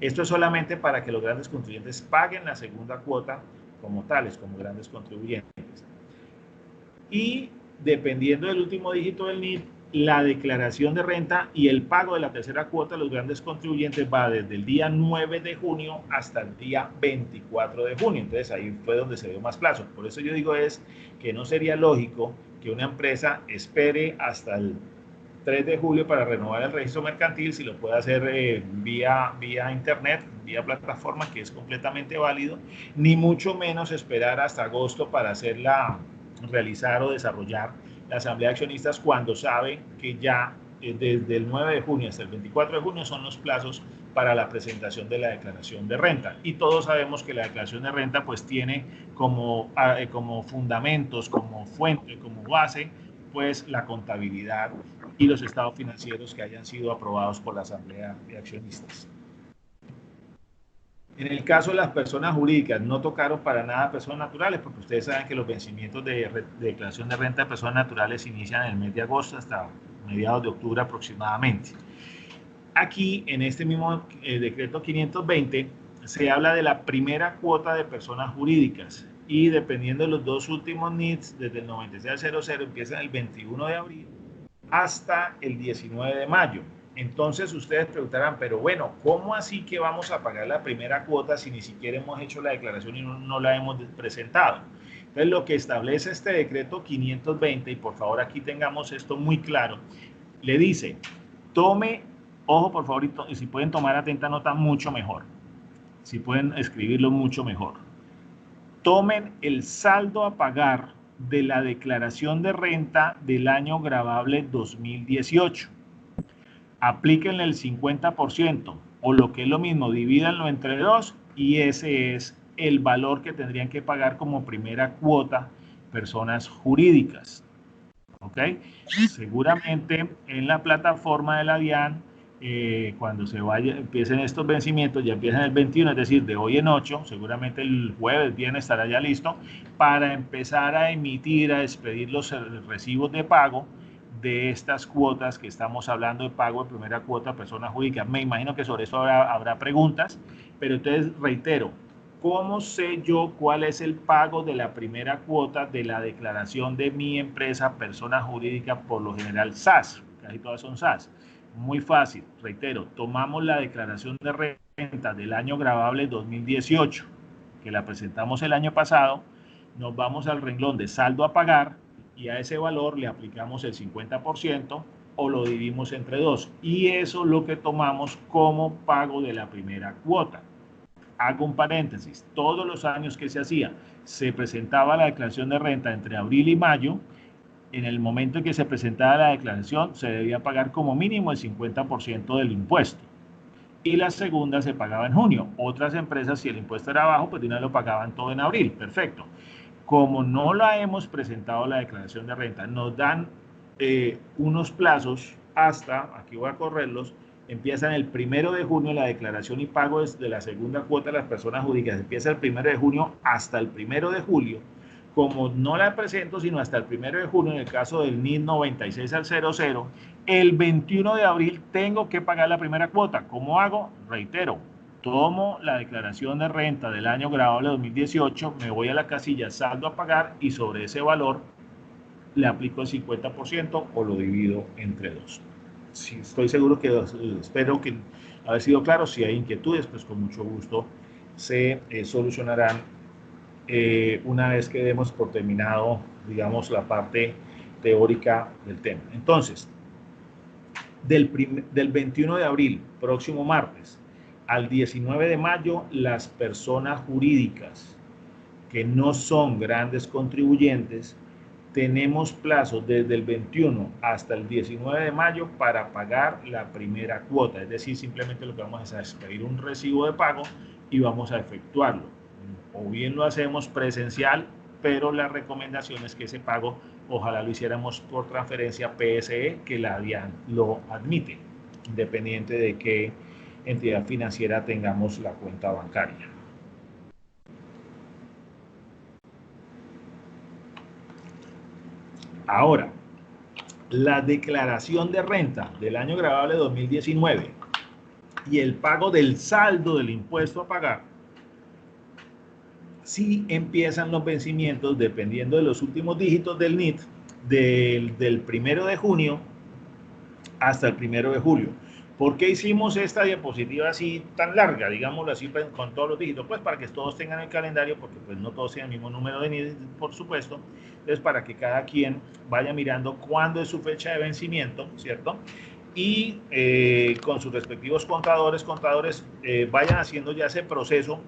Esto es solamente para que los grandes contribuyentes paguen la segunda cuota como tales, como grandes contribuyentes. Y dependiendo del último dígito del NIT, la declaración de renta y el pago de la tercera cuota de los grandes contribuyentes va desde el día 9 de junio hasta el día 24 de junio. Entonces ahí fue donde se dio más plazo. Por eso yo digo es que no sería lógico que una empresa espere hasta el 3 de julio para renovar el registro mercantil, si lo puede hacer vía internet, vía plataforma, que es completamente válido, ni mucho menos esperar hasta agosto para realizar o desarrollar la asamblea de accionistas cuando sabe que ya desde el 9 de junio hasta el 24 de junio son los plazos para la presentación de la declaración de renta. Y todos sabemos que la declaración de renta pues tiene como fundamentos, como fuente, como base, pues la contabilidad y los estados financieros que hayan sido aprobados por la asamblea de accionistas. En el caso de las personas jurídicas, no tocaron para nada personas naturales, porque ustedes saben que los vencimientos de declaración de renta de personas naturales inician en el mes de agosto hasta mediados de octubre aproximadamente. Aquí, en este mismo decreto 520, se habla de la primera cuota de personas jurídicas y dependiendo de los dos últimos NITs, desde el 96 al 00, empiezan el 21 de abril hasta el 19 de mayo. Entonces ustedes preguntarán, pero bueno, ¿cómo así que vamos a pagar la primera cuota si ni siquiera hemos hecho la declaración y no la hemos presentado? Entonces lo que establece este decreto 520, y por favor aquí tengamos esto muy claro, le dice, tome, ojo por favor, y si pueden tomar atenta nota, mucho mejor. Si pueden escribirlo, mucho mejor. Tomen el saldo a pagar de la declaración de renta del año gravable 2018. aplíquenle el 50% o lo que es lo mismo, divídanlo entre 2 y ese es el valor que tendrían que pagar como primera cuota personas jurídicas. ¿Ok? Seguramente en la plataforma de la DIAN, cuando empiecen estos vencimientos, ya empiezan el 21, es decir, de hoy en 8, seguramente el jueves, viernes estará ya listo, para empezar a emitir, a expedir los recibos de pago de estas cuotas que estamos hablando de pago de primera cuota a personas jurídicas. Me imagino que sobre eso habrá preguntas, pero entonces reitero, ¿cómo sé yo cuál es el pago de la primera cuota de la declaración de mi empresa, persona jurídica, por lo general SAS? Casi todas son SAS. Muy fácil, reitero, tomamos la declaración de renta del año gravable 2018, que la presentamos el año pasado, nos vamos al renglón de saldo a pagar y a ese valor le aplicamos el 50% o lo dividimos entre 2. Y eso es lo que tomamos como pago de la primera cuota. Hago un paréntesis, todos los años que se hacía, se presentaba la declaración de renta entre abril y mayo. En el momento en que se presentaba la declaración, se debía pagar como mínimo el 50% del impuesto. Y la segunda se pagaba en junio. Otras empresas, si el impuesto era bajo, pues de una vez lo pagaban todo en abril. Perfecto. Como no la hemos presentado la declaración de renta, nos dan unos plazos hasta, aquí voy a correrlos, empiezan el 1 de junio la declaración y pago de la segunda cuota de las personas jurídicas. Empieza el 1 de junio hasta el 1 de julio. Como no la presento sino hasta el 1 de junio, en el caso del NID 96 al 00, el 21 de abril tengo que pagar la primera cuota. ¿Cómo hago? Reitero, tomo la declaración de renta del año gravable 2018, me voy a la casilla saldo a pagar y sobre ese valor le aplico el 50% o lo divido entre 2. Sí, estoy seguro que espero que haber sido claro. Si hay inquietudes, pues con mucho gusto se solucionarán una vez que demos por terminado, digamos, la parte teórica del tema. Entonces, del 21 de abril, próximo martes, al 19 de mayo, las personas jurídicas que no son grandes contribuyentes, tenemos plazo desde el 21 hasta el 19 de mayo para pagar la primera cuota. Es decir, simplemente lo que vamos a hacer es pedir un recibo de pago y vamos a efectuarlo. O bien lo hacemos presencial, pero la recomendación es que ese pago ojalá lo hiciéramos por transferencia PSE, que la DIAN lo admite, independiente de qué entidad financiera tengamos la cuenta bancaria. Ahora, la declaración de renta del año gravable 2019 y el pago del saldo del impuesto a pagar, sí empiezan los vencimientos dependiendo de los últimos dígitos del NIT del 1 de junio hasta el 1 de julio. ¿Por qué hicimos esta diapositiva así tan larga, digámoslo así, con todos los dígitos? Pues para que todos tengan el calendario, porque pues no todos tienen el mismo número de NID, por supuesto. Entonces, para que cada quien vaya mirando cuándo es su fecha de vencimiento, ¿cierto? Y con sus respectivos contadores vayan haciendo ya ese proceso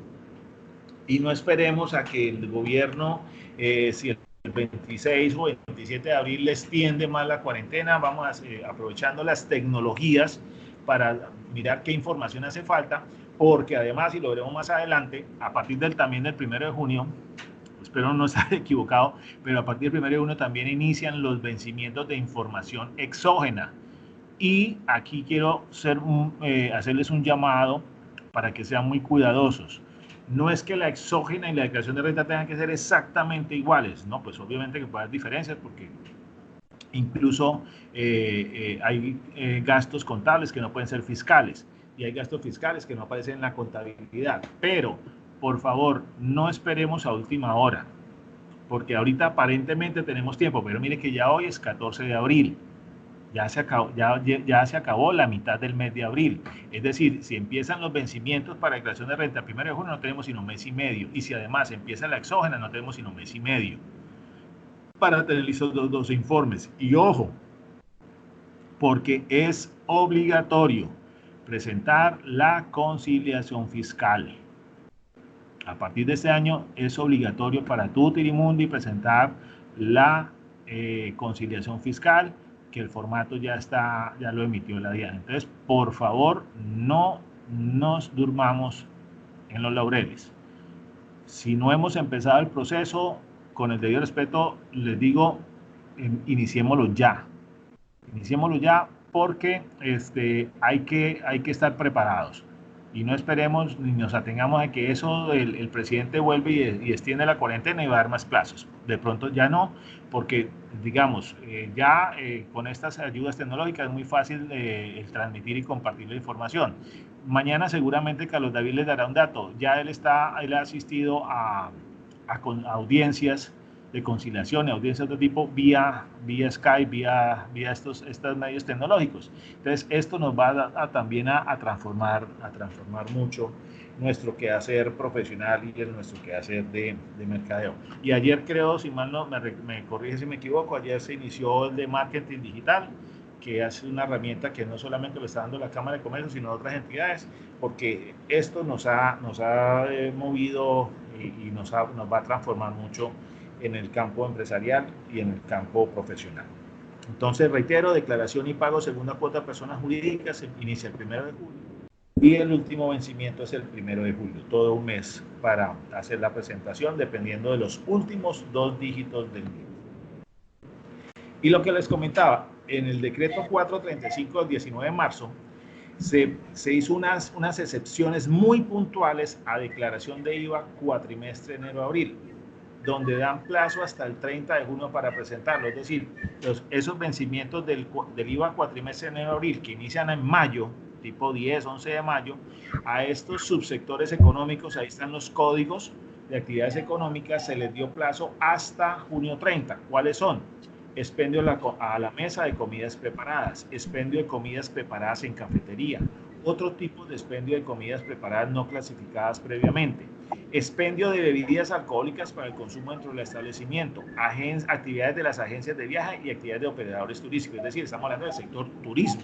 y no esperemos a que el gobierno, si el 26 o 27 de abril les tiende más la cuarentena, vamos aprovechando las tecnologías para mirar qué información hace falta, porque además, y lo veremos más adelante, a partir también del 1 de junio, espero no estar equivocado, pero a partir del 1 de junio también inician los vencimientos de información exógena. Y aquí quiero hacerles un llamado para que sean muy cuidadosos. No es que la exógena y la declaración de renta tengan que ser exactamente iguales, ¿no? Pues obviamente que puede haber diferencias porque incluso hay gastos contables que no pueden ser fiscales y hay gastos fiscales que no aparecen en la contabilidad. Pero, por favor, no esperemos a última hora, porque ahorita aparentemente tenemos tiempo, pero mire que ya hoy es 14 de abril. Ya se acabó la mitad del mes de abril. Es decir, si empiezan los vencimientos para declaración de renta el 1 de junio, no tenemos sino un mes y medio. Y si además empieza la exógena, no tenemos sino un mes y medio para tener listos los dos informes. Y ojo, porque es obligatorio presentar la conciliación fiscal. A partir de este año es obligatorio para tu Tirimundi presentar la conciliación fiscal que el formato ya lo emitió la DIAN. Entonces, por favor, no nos durmamos en los laureles. Si no hemos empezado el proceso, con el debido respeto, les digo, iniciémoslo ya. Iniciémoslo ya porque hay que estar preparados. Y no esperemos ni nos atengamos a que eso el presidente vuelve y extiende la cuarentena y va a dar más plazos. De pronto ya no, porque digamos, con estas ayudas tecnológicas es muy fácil el transmitir y compartir la información. Mañana seguramente Carlos David les dará un dato. Ya él ha asistido a audiencias de conciliación y audiencias de otro tipo vía Skype, vía estos medios tecnológicos. Entonces, esto nos va también a transformar mucho nuestro quehacer profesional y nuestro quehacer de mercadeo. Y ayer creo, si mal no, me corrige si me equivoco, ayer se inició el de marketing digital, que es una herramienta que no solamente lo está dando la Cámara de Comercio, sino otras entidades, porque esto nos ha movido y nos va a transformar mucho en el campo empresarial y en el campo profesional. Entonces, reitero, declaración y pago segunda cuota a personas jurídicas se inicia el 1 de julio y el último vencimiento es el 1 de julio, todo un mes para hacer la presentación dependiendo de los últimos 2 dígitos del NIF. Y lo que les comentaba, en el decreto 435 del 19 de marzo se hizo unas excepciones muy puntuales a declaración de IVA cuatrimestre enero-abril, donde dan plazo hasta el 30 de junio para presentarlo. Es decir, esos vencimientos del IVA cuatrimestre enero-abril que inician en mayo, tipo 10, 11 de mayo, a estos subsectores económicos, ahí están los códigos de actividades económicas, se les dio plazo hasta junio 30. ¿Cuáles son? Expendio a la mesa de comidas preparadas, expendio de comidas preparadas en cafetería, otro tipo de expendio de comidas preparadas no clasificadas previamente, expendio de bebidas alcohólicas para el consumo dentro del establecimiento, actividades de las agencias de viaje y actividades de operadores turísticos, es decir, estamos hablando del sector turismo.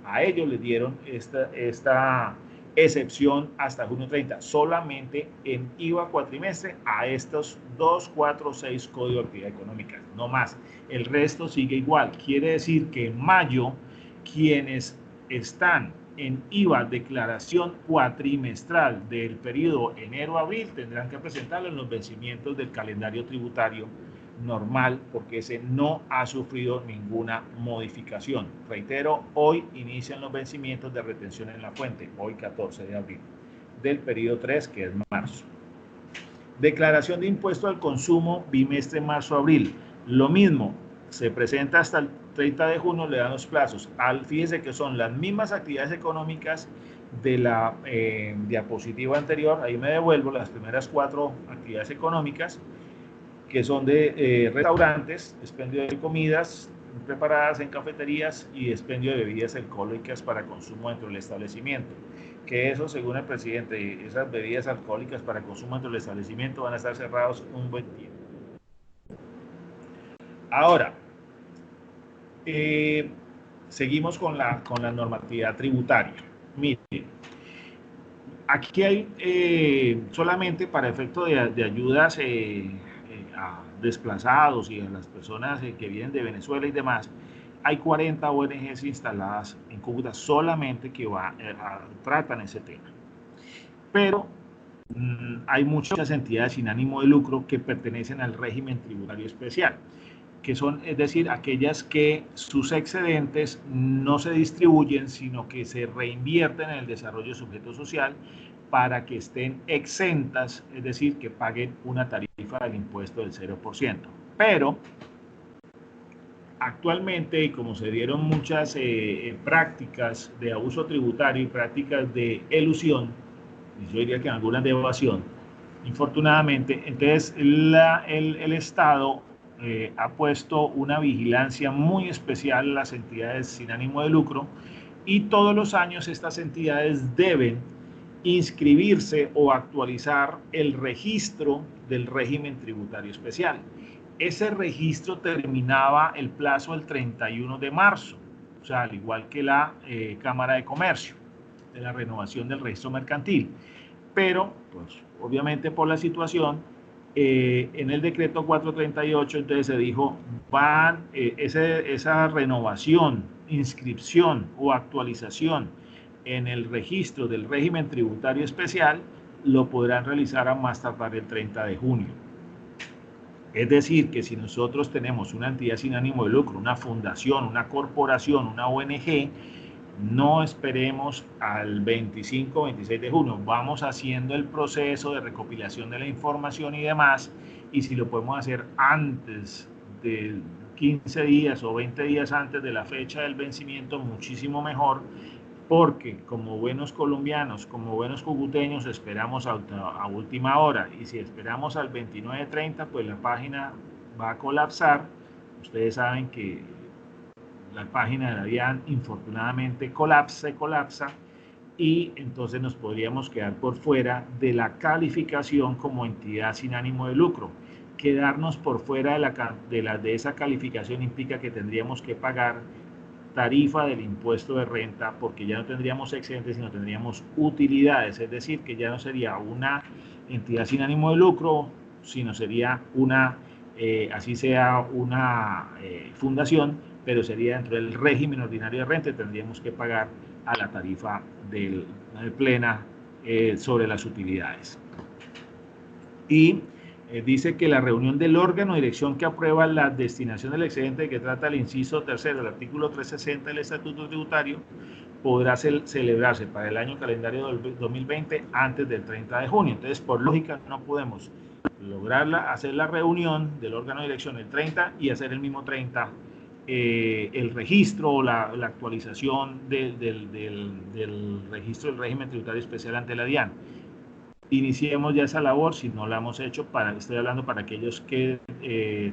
A ellos les dieron esta excepción hasta junio 30, solamente en IVA cuatrimestre a estos 2, 4, 6 códigos de actividad económica, no más. El resto sigue igual. Quiere decir que en mayo, quienes están en IVA declaración cuatrimestral del periodo enero-abril tendrán que presentarlo en los vencimientos del calendario tributario normal, porque ese no ha sufrido ninguna modificación. Reitero, hoy inician los vencimientos de retención en la fuente, hoy 14 de abril, del periodo 3, que es marzo. Declaración de impuesto al consumo bimestre marzo-abril. Lo mismo, se presenta hasta el 30 de junio, le dan los plazos. Fíjense que son las mismas actividades económicas de la diapositiva anterior. Ahí me devuelvo las primeras 4 actividades económicas, que son de restaurantes, expendio de comidas preparadas en cafeterías y expendio de bebidas alcohólicas para consumo dentro del establecimiento. Que eso, según el presidente, esas bebidas alcohólicas para consumo dentro del establecimiento van a estar cerrados un buen tiempo. Ahora, seguimos con la normatividad tributaria. Miren, aquí hay solamente para efecto de ayudas a desplazados y a las personas que vienen de Venezuela y demás, hay 40 ONGs instaladas en Cúcuta solamente que tratan ese tema. Pero hay muchas entidades sin ánimo de lucro que pertenecen al régimen tributario especial, que son, es decir, aquellas que sus excedentes no se distribuyen, sino que se reinvierten en el desarrollo sujeto social para que estén exentas, es decir, que paguen una tarifa del impuesto del 0%. Pero actualmente, como se dieron muchas prácticas de abuso tributario y prácticas de elusión, y yo diría que algunas de evasión, infortunadamente, entonces el Estado ha puesto una vigilancia muy especial a las entidades sin ánimo de lucro y todos los años estas entidades deben inscribirse o actualizar el registro del régimen tributario especial. Ese registro terminaba el plazo el 31 de marzo, o sea, al igual que la Cámara de Comercio, de la renovación del registro mercantil. Pero, pues, obviamente por la situación, En el decreto 438 entonces se dijo, esa renovación, inscripción o actualización en el registro del régimen tributario especial lo podrán realizar a más tardar el 30 de junio. Es decir, que si nosotros tenemos una entidad sin ánimo de lucro, una fundación, una corporación, una ONG, no esperemos al 25 o 26 de junio. Vamos haciendo el proceso de recopilación de la información y demás, y si lo podemos hacer antes de 15 días o 20 días antes de la fecha del vencimiento, muchísimo mejor, porque como buenos colombianos, como buenos cucuteños, esperamos a última hora, y si esperamos al 29-30, pues la página va a colapsar. Ustedes saben que la página de la DIAN infortunadamente colapsa, y entonces nos podríamos quedar por fuera de la calificación como entidad sin ánimo de lucro. Quedarnos por fuera de esa calificación implica que tendríamos que pagar tarifa del impuesto de renta, porque ya no tendríamos excedentes, sino tendríamos utilidades, es decir, que ya no sería una entidad sin ánimo de lucro, sino sería una, así sea una fundación, pero sería dentro del régimen ordinario de renta, y tendríamos que pagar a la tarifa plena sobre las utilidades. Y dice que la reunión del órgano de dirección que aprueba la destinación del excedente, que trata el inciso tercero del artículo 360 del Estatuto Tributario, podrá celebrarse para el año calendario del 2020 antes del 30 de junio. Entonces, por lógica, no podemos hacer la reunión del órgano de dirección el 30 y hacer el mismo 30 el registro o la actualización del registro del régimen tributario especial ante la DIAN. Iniciemos ya esa labor, si no la hemos hecho. Estoy hablando para aquellos que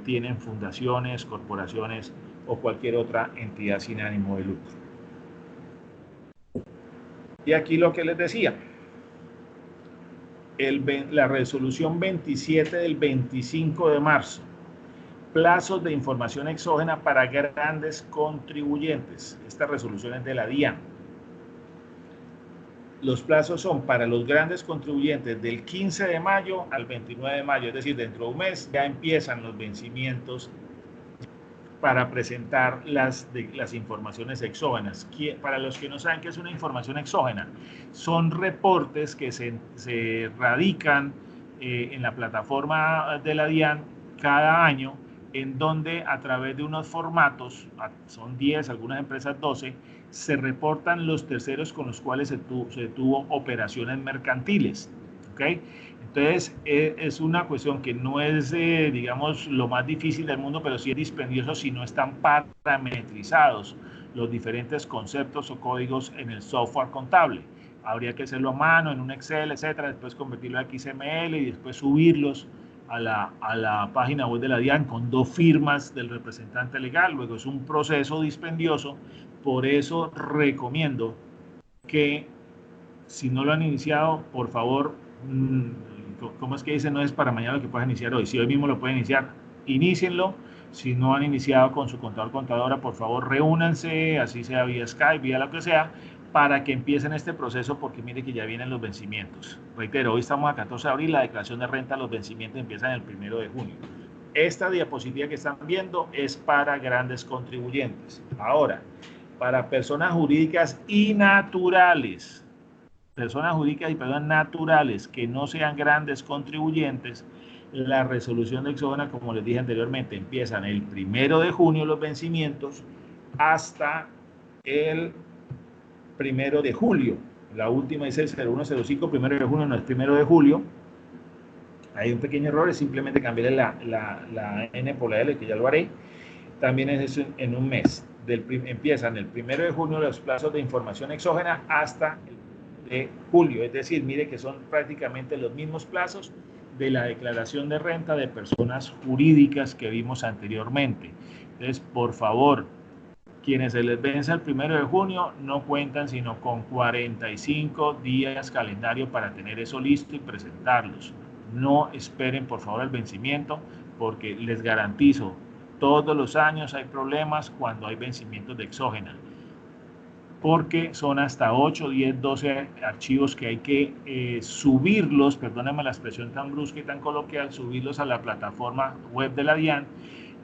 tienen fundaciones, corporaciones o cualquier otra entidad sin ánimo de lucro. Y aquí lo que les decía, la resolución 27 del 25 de marzo, plazos de información exógena para grandes contribuyentes. Esta resolución es de la DIAN. Los plazos son para los grandes contribuyentes del 15 de mayo al 29 de mayo, es decir, dentro de un mes ya empiezan los vencimientos para presentar las informaciones exógenas. Para los que no saben qué es una información exógena, son reportes que se radican en la plataforma de la DIAN cada año, en donde a través de unos formatos, son 10, algunas empresas 12, se reportan los terceros con los cuales se tuvo operaciones mercantiles. ¿Okay? Entonces, es una cuestión que no es, digamos, lo más difícil del mundo, pero sí es dispendioso si no están parametrizados los diferentes conceptos o códigos en el software contable. Habría que hacerlo a mano, en un Excel, etcétera, después convertirlo a XML y después subirlos a la página web de la DIAN con 2 firmas del representante legal. Luego es un proceso dispendioso. Por eso recomiendo que, si no lo han iniciado, por favor, ¿cómo es que dice? No es para mañana lo que puedas iniciar hoy. Si hoy mismo lo pueden iniciar, inícienlo. Si no han iniciado con su contador, contadora, por favor, reúnanse, así sea vía Skype, vía lo que sea, para que empiecen este proceso, porque mire que ya vienen los vencimientos. Reitero, hoy estamos a 14 de abril, la declaración de renta, los vencimientos empiezan el 1 de junio. Esta diapositiva que están viendo es para grandes contribuyentes. Ahora, para personas jurídicas y naturales, naturales que no sean grandes contribuyentes, la resolución de exógena, como les dije anteriormente, empiezan el 1 de junio los vencimientos hasta el 1 de julio. La última dice 0105, 1 de junio, no es 1 de julio. Hay un pequeño error, es simplemente cambiar la N por la L, que ya lo haré. También es eso en un mes. Empiezan el 1 de junio los plazos de información exógena hasta el de julio. Es decir, mire que son prácticamente los mismos plazos de la declaración de renta de personas jurídicas que vimos anteriormente. Entonces, por favor, quienes se les vence el 1 de junio no cuentan sino con 45 días calendario para tener eso listo y presentarlos. No esperen, por favor, el vencimiento, porque les garantizo, todos los años hay problemas cuando hay vencimientos de exógena. porque son hasta 8, 10, 12 archivos que hay que subirlos, perdónenme la expresión tan brusca y tan coloquial, subirlos a la plataforma web de la DIAN,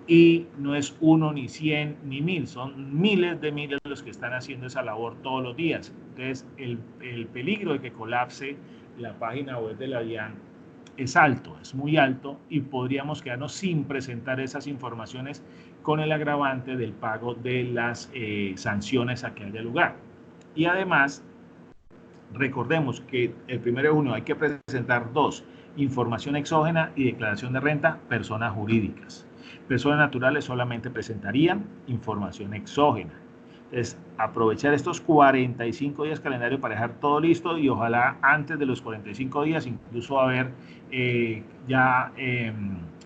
y no es 1, ni 100, ni 1000, son miles de miles los que están haciendo esa labor todos los días. Entonces, el peligro de que colapse la página web de la DIAN es alto, es muy alto, y podríamos quedarnos sin presentar esas informaciones con el agravante del pago de las sanciones a que haya lugar. Y además, recordemos que el 1 de junio hay que presentar 2, información exógena y declaración de renta, personas jurídicas. Personas naturales solamente presentarían información exógena. Entonces, aprovechar estos 45 días calendario para dejar todo listo, y ojalá antes de los 45 días incluso haber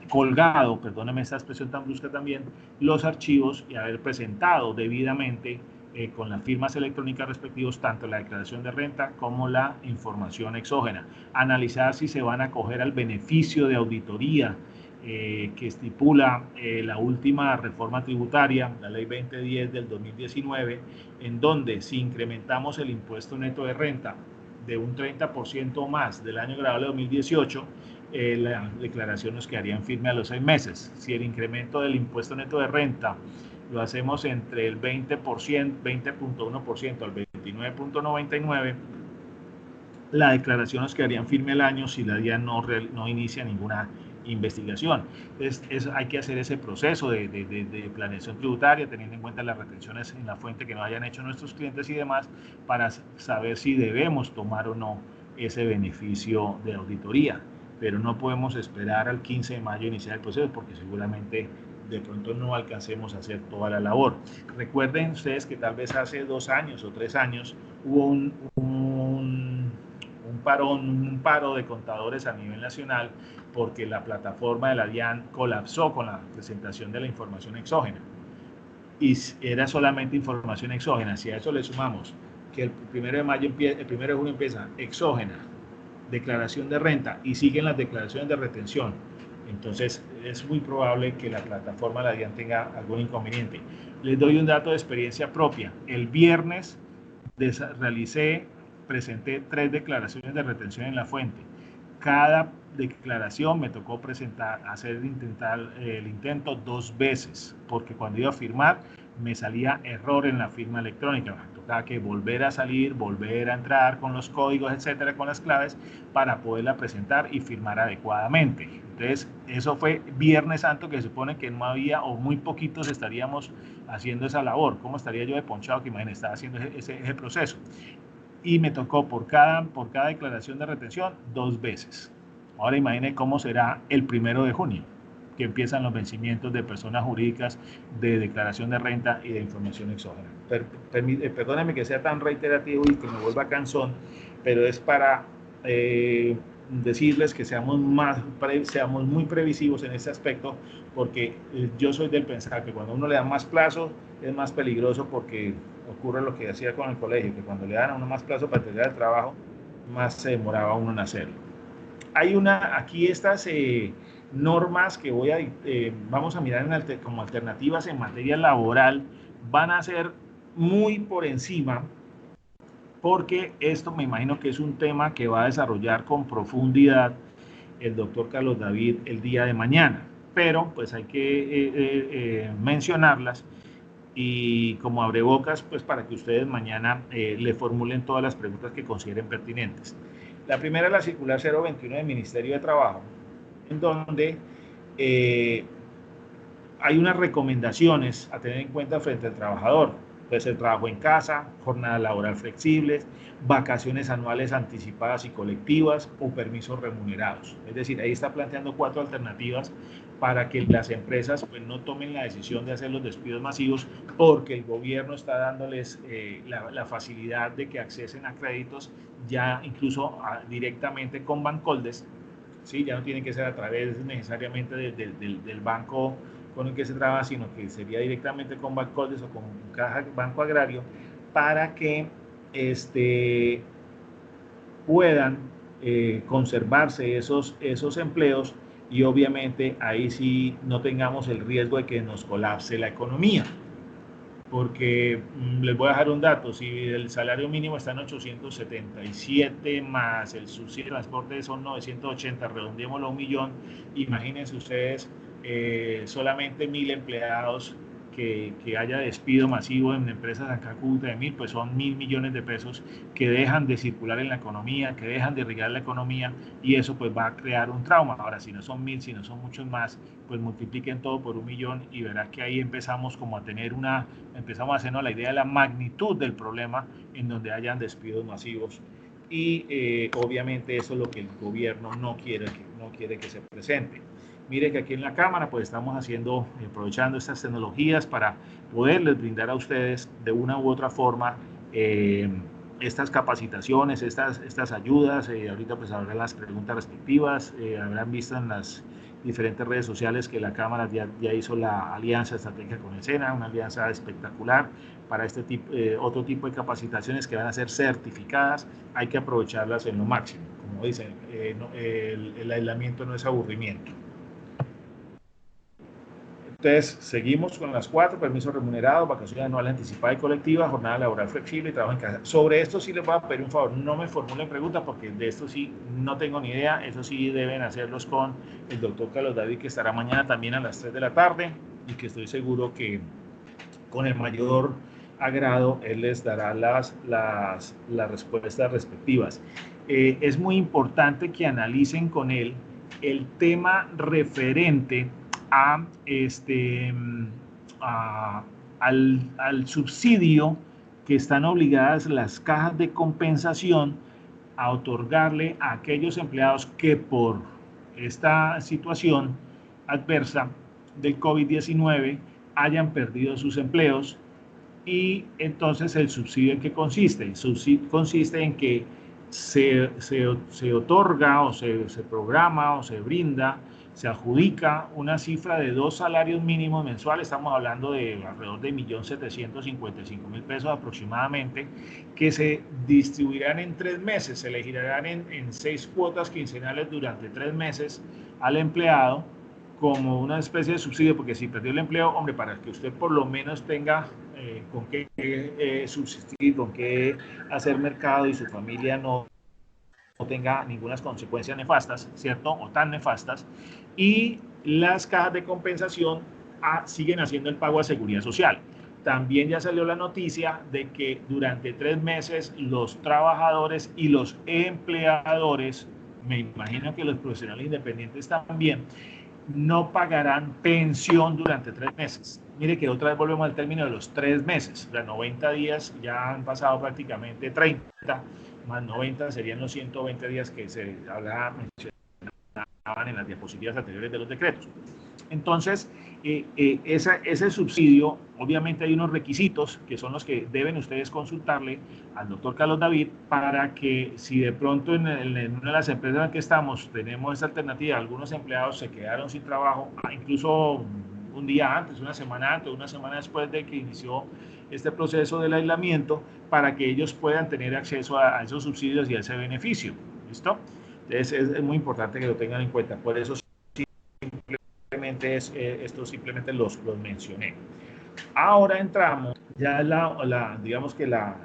colgado, perdónenme esta expresión tan brusca también, los archivos, y haber presentado debidamente con las firmas electrónicas respectivos tanto la declaración de renta como la información exógena. Analizar si se van a acoger al beneficio de auditoría que estipula la última reforma tributaria, la ley 2010 del 2019, en donde si incrementamos el impuesto neto de renta de un 30% o más del año grabable 2018, la declaración nos quedaría en firme a los 6 meses. Si el incremento del impuesto neto de renta lo hacemos entre el 20%, 20.1% al 29.99%, la declaración nos quedaría en firme al año si la DIAN no inicia ninguna investigación. Entonces, hay que hacer ese proceso de planeación tributaria, teniendo en cuenta las retenciones en la fuente que nos hayan hecho nuestros clientes y demás, para saber si debemos tomar o no ese beneficio de auditoría. Pero no podemos esperar al 15 de mayo iniciar el proceso, porque seguramente de pronto no alcancemos a hacer toda la labor. Recuerden ustedes que tal vez hace 2 años o 3 años hubo un paro de contadores a nivel nacional, porque la plataforma de la DIAN colapsó con la presentación de la información exógena. Y era solamente información exógena. Si a eso le sumamos que el 1 de junio empieza exógena, declaración de renta, y siguen las declaraciones de retención, entonces es muy probable que la plataforma de la DIAN tenga algún inconveniente. Les doy un dato de experiencia propia. El viernes presenté 3 declaraciones de retención en la fuente. Cada declaración me tocó hacer el intento 2 veces, porque cuando iba a firmar me salía error en la firma electrónica. Me tocaba que volver a salir, volver a entrar con los códigos, etcétera, con las claves, para poderla presentar y firmar adecuadamente. Entonces, eso fue Viernes Santo, que se supone que no había, o muy poquitos estaríamos haciendo esa labor. ¿Cómo estaría yo de ponchado? Que imagínense, estaba haciendo ese proceso. Y me tocó por cada declaración de retención 2 veces. Ahora imaginen cómo será el 1 de junio, que empiezan los vencimientos de personas jurídicas, de declaración de renta y de información exógena. Perdónenme que sea tan reiterativo y que me vuelva cansón, pero es para decirles que seamos muy previsivos en ese aspecto, porque yo soy del pensar que cuando uno le da más plazo es más peligroso, porque ocurre lo que hacía con el colegio, que cuando le dan a uno más plazo para terminar el trabajo, más se demoraba uno en hacerlo. Hay aquí estas normas que vamos a mirar como alternativas en materia laboral, van a ser muy por encima, porque esto me imagino que es un tema que va a desarrollar con profundidad el doctor Carlos David el día de mañana, pero pues hay que mencionarlas, y como abrebocas, pues para que ustedes mañana le formulen todas las preguntas que consideren pertinentes. La primera es la circular 021 del Ministerio de Trabajo, en donde hay unas recomendaciones a tener en cuenta frente al trabajador. Puede ser trabajo en casa, jornada laboral flexibles, vacaciones anuales anticipadas y colectivas o permisos remunerados. Es decir, ahí está planteando 4 alternativas para que las empresas pues no tomen la decisión de hacer los despidos masivos, porque el gobierno está dándoles la facilidad de que accesen a créditos ya incluso directamente con Bancoldes, ¿sí? Ya no tiene que ser a través necesariamente del banco con el que se trabaja, sino que sería directamente con Bancoldes o con Banco Agrario, para que puedan conservarse esos empleos, y obviamente ahí sí no tengamos el riesgo de que nos colapse la economía, porque les voy a dejar un dato: si el salario mínimo está en 877 más el subsidio de transporte son 980, redondeémoslo a 1.000.000, imagínense ustedes solamente 1.000 empleados que haya despido masivo en empresas acá en Cúcuta de 1.000, pues son 1.000 millones de pesos que dejan de circular en la economía, que dejan de irrigar la economía, y eso pues va a crear un trauma. Ahora, si no son 1.000, si no son muchos más, pues multipliquen todo por 1.000.000 y verás que ahí empezamos como a tener empezamos a hacernos la idea de la magnitud del problema en donde hayan despidos masivos. Y obviamente eso es lo que el gobierno no quiere que se presente. Mire que aquí en la Cámara pues estamos aprovechando estas tecnologías para poderles brindar a ustedes de una u otra forma estas capacitaciones, estas ayudas. Ahorita pues habrá las preguntas respectivas, habrán visto en las diferentes redes sociales que la Cámara ya hizo la alianza estratégica con el SENA, una alianza espectacular para otro tipo de capacitaciones que van a ser certificadas. Hay que aprovecharlas en lo máximo. Como dicen, el aislamiento no es aburrimiento. Entonces, seguimos con las 4: permiso remunerado, vacaciones anuales anticipadas y colectivas, jornada laboral flexible y trabajo en casa. Sobre esto sí les voy a pedir un favor: no me formulen preguntas porque de esto sí no tengo ni idea. Eso sí deben hacerlos con el doctor Carlos David, que estará mañana también a las 3 de la tarde y que estoy seguro que con el mayor agrado él les dará las respuestas respectivas. Es muy importante que analicen con él el tema referente al subsidio que están obligadas las cajas de compensación a otorgarle a aquellos empleados que por esta situación adversa del COVID-19 hayan perdido sus empleos. Y entonces el subsidio ¿en qué consiste? El subsidio consiste en que se otorga o se programa o se brinda, se adjudica una cifra de 2 salarios mínimos mensuales. Estamos hablando de alrededor de 1.755.000 pesos aproximadamente, que se distribuirán en 3 meses, se le girarán en 6 cuotas quincenales durante 3 meses al empleado como una especie de subsidio, porque si perdió el empleo, hombre, para que usted por lo menos tenga con qué subsistir, con qué hacer mercado y su familia no tenga ninguna consecuencias nefastas, ¿cierto? O tan nefastas. Y las cajas de compensación siguen haciendo el pago a seguridad social. También ya salió la noticia de que durante 3 meses los trabajadores y los empleadores, me imagino que los profesionales independientes también, no pagarán pensión durante 3 meses. Mire que otra vez volvemos al término de los 3 meses. O sea, 90 días ya han pasado prácticamente 30, más 90 serían los 120 días que se mencionaban en las diapositivas anteriores de los decretos. Entonces, ese subsidio, obviamente hay unos requisitos que son los que deben ustedes consultarle al doctor Carlos David para que si de pronto en una de las empresas en las que estamos tenemos esa alternativa, algunos empleados se quedaron sin trabajo, incluso un día antes, una semana antes, una semana después de que inició este proceso del aislamiento, para que ellos puedan tener acceso a esos subsidios y a ese beneficio. ¿Listo? Entonces es muy importante que lo tengan en cuenta. Por eso simplemente esto simplemente los mencioné. Ahora entramos ya digamos que la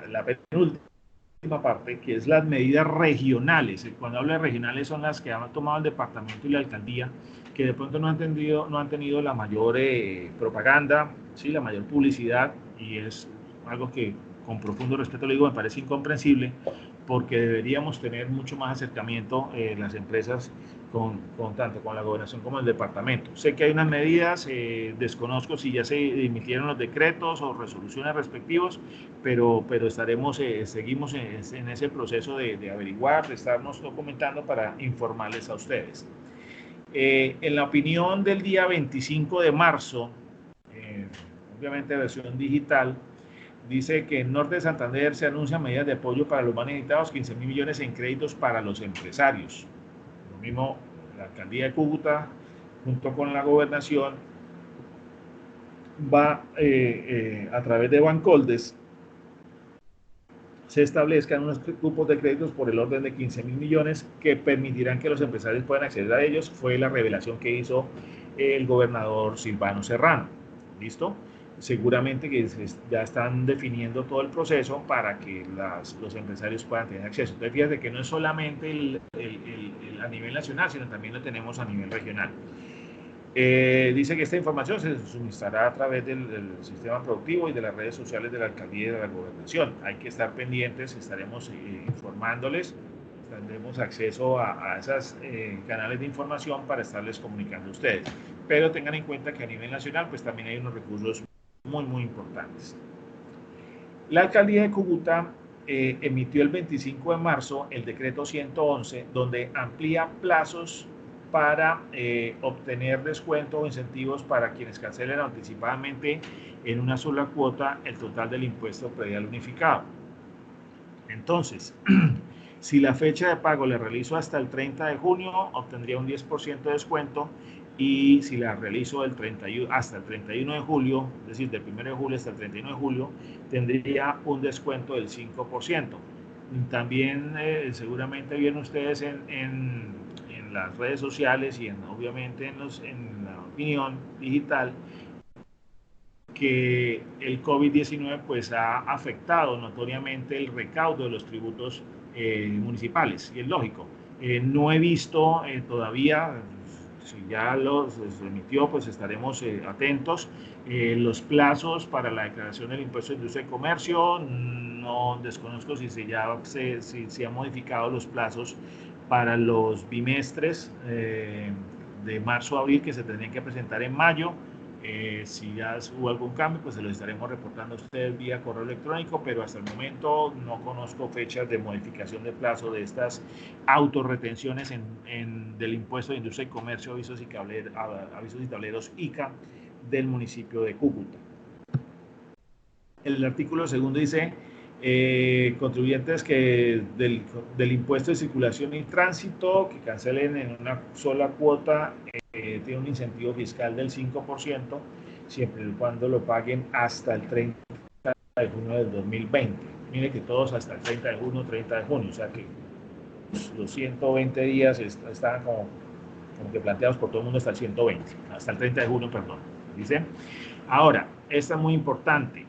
penúltima parte, que es las medidas regionales. Cuando hablo de regionales son las que han tomado el departamento y la alcaldía, que de pronto no han tenido la mayor propaganda, ¿sí? La mayor publicidad, y es algo que con profundo respeto le digo, me parece incomprensible, porque deberíamos tener mucho más acercamiento las empresas tanto con la gobernación como el departamento. Sé que hay unas medidas, desconozco si ya se emitieron los decretos o resoluciones respectivos, pero seguimos en ese proceso de averiguar, de estarnos documentando para informarles a ustedes. En la opinión del día 25 de marzo, obviamente versión digital, dice que en Norte de Santander se anuncian medidas de apoyo para los más necesitados, 15.000 millones en créditos para los empresarios. Lo mismo la alcaldía de Cúcuta, junto con la gobernación, va a través de Bancoldes, se establezcan unos grupos de créditos por el orden de 15.000 millones que permitirán que los empresarios puedan acceder a ellos. Fue la revelación que hizo el gobernador Silvano Serrano. ¿Listo? seguramente que ya están definiendo todo el proceso para que los empresarios puedan tener acceso. Entonces, fíjate que no es solamente a nivel nacional, sino también lo tenemos a nivel regional. Dice que esta información se suministrará a través del sistema productivo y de las redes sociales de la alcaldía y de la gobernación. Hay que estar pendientes, estaremos informándoles, tendremos acceso a esos canales de información para estarles comunicando a ustedes. Pero tengan en cuenta que a nivel nacional pues también hay unos recursos muy importantes. La alcaldía de Cúcuta emitió el 25 de marzo el decreto 111, donde amplía plazos para obtener descuentos o incentivos para quienes cancelen anticipadamente en una sola cuota el total del impuesto predial unificado. Entonces, si la fecha de pago le realizo hasta el 30 de junio, obtendría un 10% de descuento, y si la realizo hasta el 31 de julio, es decir, del 1 de julio hasta el 31 de julio, tendría un descuento del 5%. También seguramente vieron ustedes en las redes sociales y obviamente en la opinión digital que el COVID-19 pues ha afectado notoriamente el recaudo de los tributos municipales, y es lógico. No he visto todavía, si ya se emitió, pues estaremos atentos. Los plazos para la declaración del impuesto de industria y comercio, no desconozco si se han modificado los plazos para los bimestres de marzo a abril, que se tendrían que presentar en mayo. Si ya hubo algún cambio, pues se lo estaremos reportando a ustedes vía correo electrónico, pero hasta el momento no conozco fechas de modificación de plazo de estas autorretenciones del impuesto de industria y comercio, avisos y tableros ICA del municipio de Cúcuta. El artículo segundo dice: contribuyentes que del impuesto de circulación y tránsito que cancelen en una sola cuota tiene un incentivo fiscal del 5%, siempre y cuando lo paguen hasta el 30 de junio del 2020. Mire que todos hasta el 30 de junio, o sea que los 120 días están como que planteados por todo el mundo hasta el 120, hasta el 30 de junio, perdón. ¿Dice? Ahora, esta es muy importante.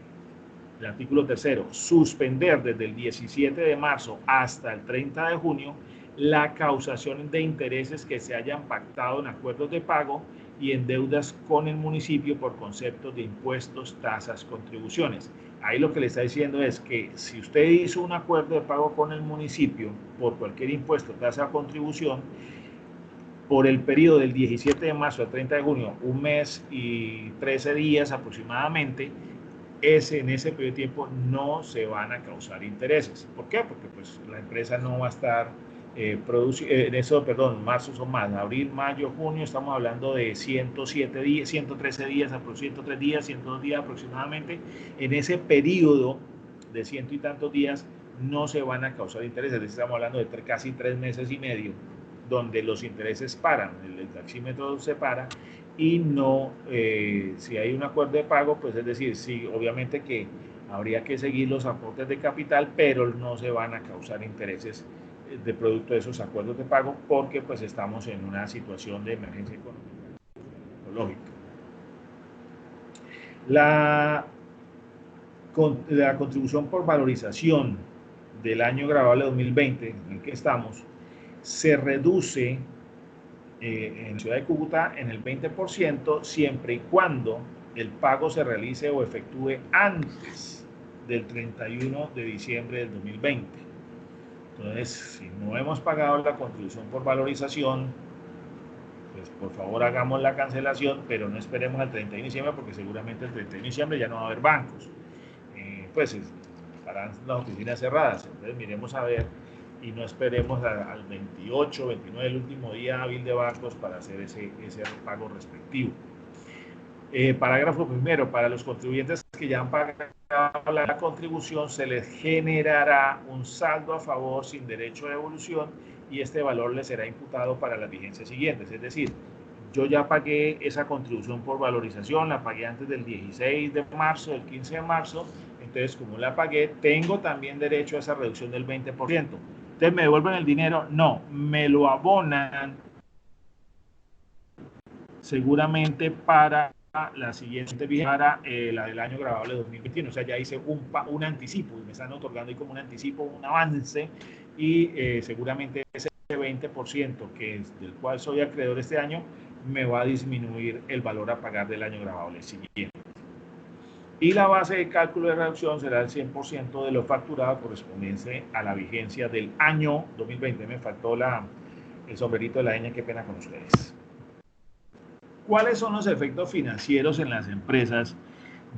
El artículo tercero: suspender desde el 17 de marzo hasta el 30 de junio la causación de intereses que se hayan pactado en acuerdos de pago y en deudas con el municipio por conceptos de impuestos, tasas, contribuciones. Ahí lo que le está diciendo es que si usted hizo un acuerdo de pago con el municipio por cualquier impuesto, tasa o contribución, por el periodo del 17 de marzo al 30 de junio, un mes y 13 días aproximadamente, en ese periodo de tiempo no se van a causar intereses. ¿Por qué? Porque pues la empresa no va a estar marzo son más, abril, mayo, junio, estamos hablando de 107 días, 113 días, 103 días, 102 días aproximadamente. En ese periodo de ciento y tantos días no se van a causar intereses. Estamos hablando de casi 3 meses y medio, donde los intereses paran, el taxímetro se para, y no, si hay un acuerdo de pago, pues es decir, sí, obviamente que habría que seguir los aportes de capital, pero no se van a causar intereses de producto de esos acuerdos de pago, porque pues estamos en una situación de emergencia económica. La contribución por valorización del año grabable 2020 en el que estamos se reduce en la ciudad de Cúcuta en el 20%, siempre y cuando el pago se realice o efectúe antes del 31 de diciembre del 2020. Entonces, si no hemos pagado la contribución por valorización, pues por favor hagamos la cancelación, pero no esperemos al 31 de diciembre, porque seguramente el 31 de diciembre ya no va a haber bancos. Pues estarán las oficinas cerradas. Entonces miremos a ver y no esperemos al 28, 29, el último día hábil de bancos para hacer ese pago respectivo. Parágrafo primero: para los contribuyentes que ya han pagado la contribución, se les generará un saldo a favor sin derecho a devolución, y este valor les será imputado para las vigencias siguientes. Es decir, yo ya pagué esa contribución por valorización, la pagué antes del 16 de marzo, del 15 de marzo, entonces como la pagué, tengo también derecho a esa reducción del 20%. ¿Ustedes me devuelven el dinero? No, me lo abonan seguramente para la siguiente para la del año grabable 2021. O sea, ya hice un anticipo y me están otorgando ahí como un anticipo, un avance, y seguramente ese 20% del cual soy acreedor este año me va a disminuir el valor a pagar del año grabable siguiente. Y la base de cálculo de reducción será el 100% de lo facturado correspondiente a la vigencia del año 2020. Me faltó el sombrerito de la ñ, qué pena con ustedes. ¿Cuáles son los efectos financieros en las empresas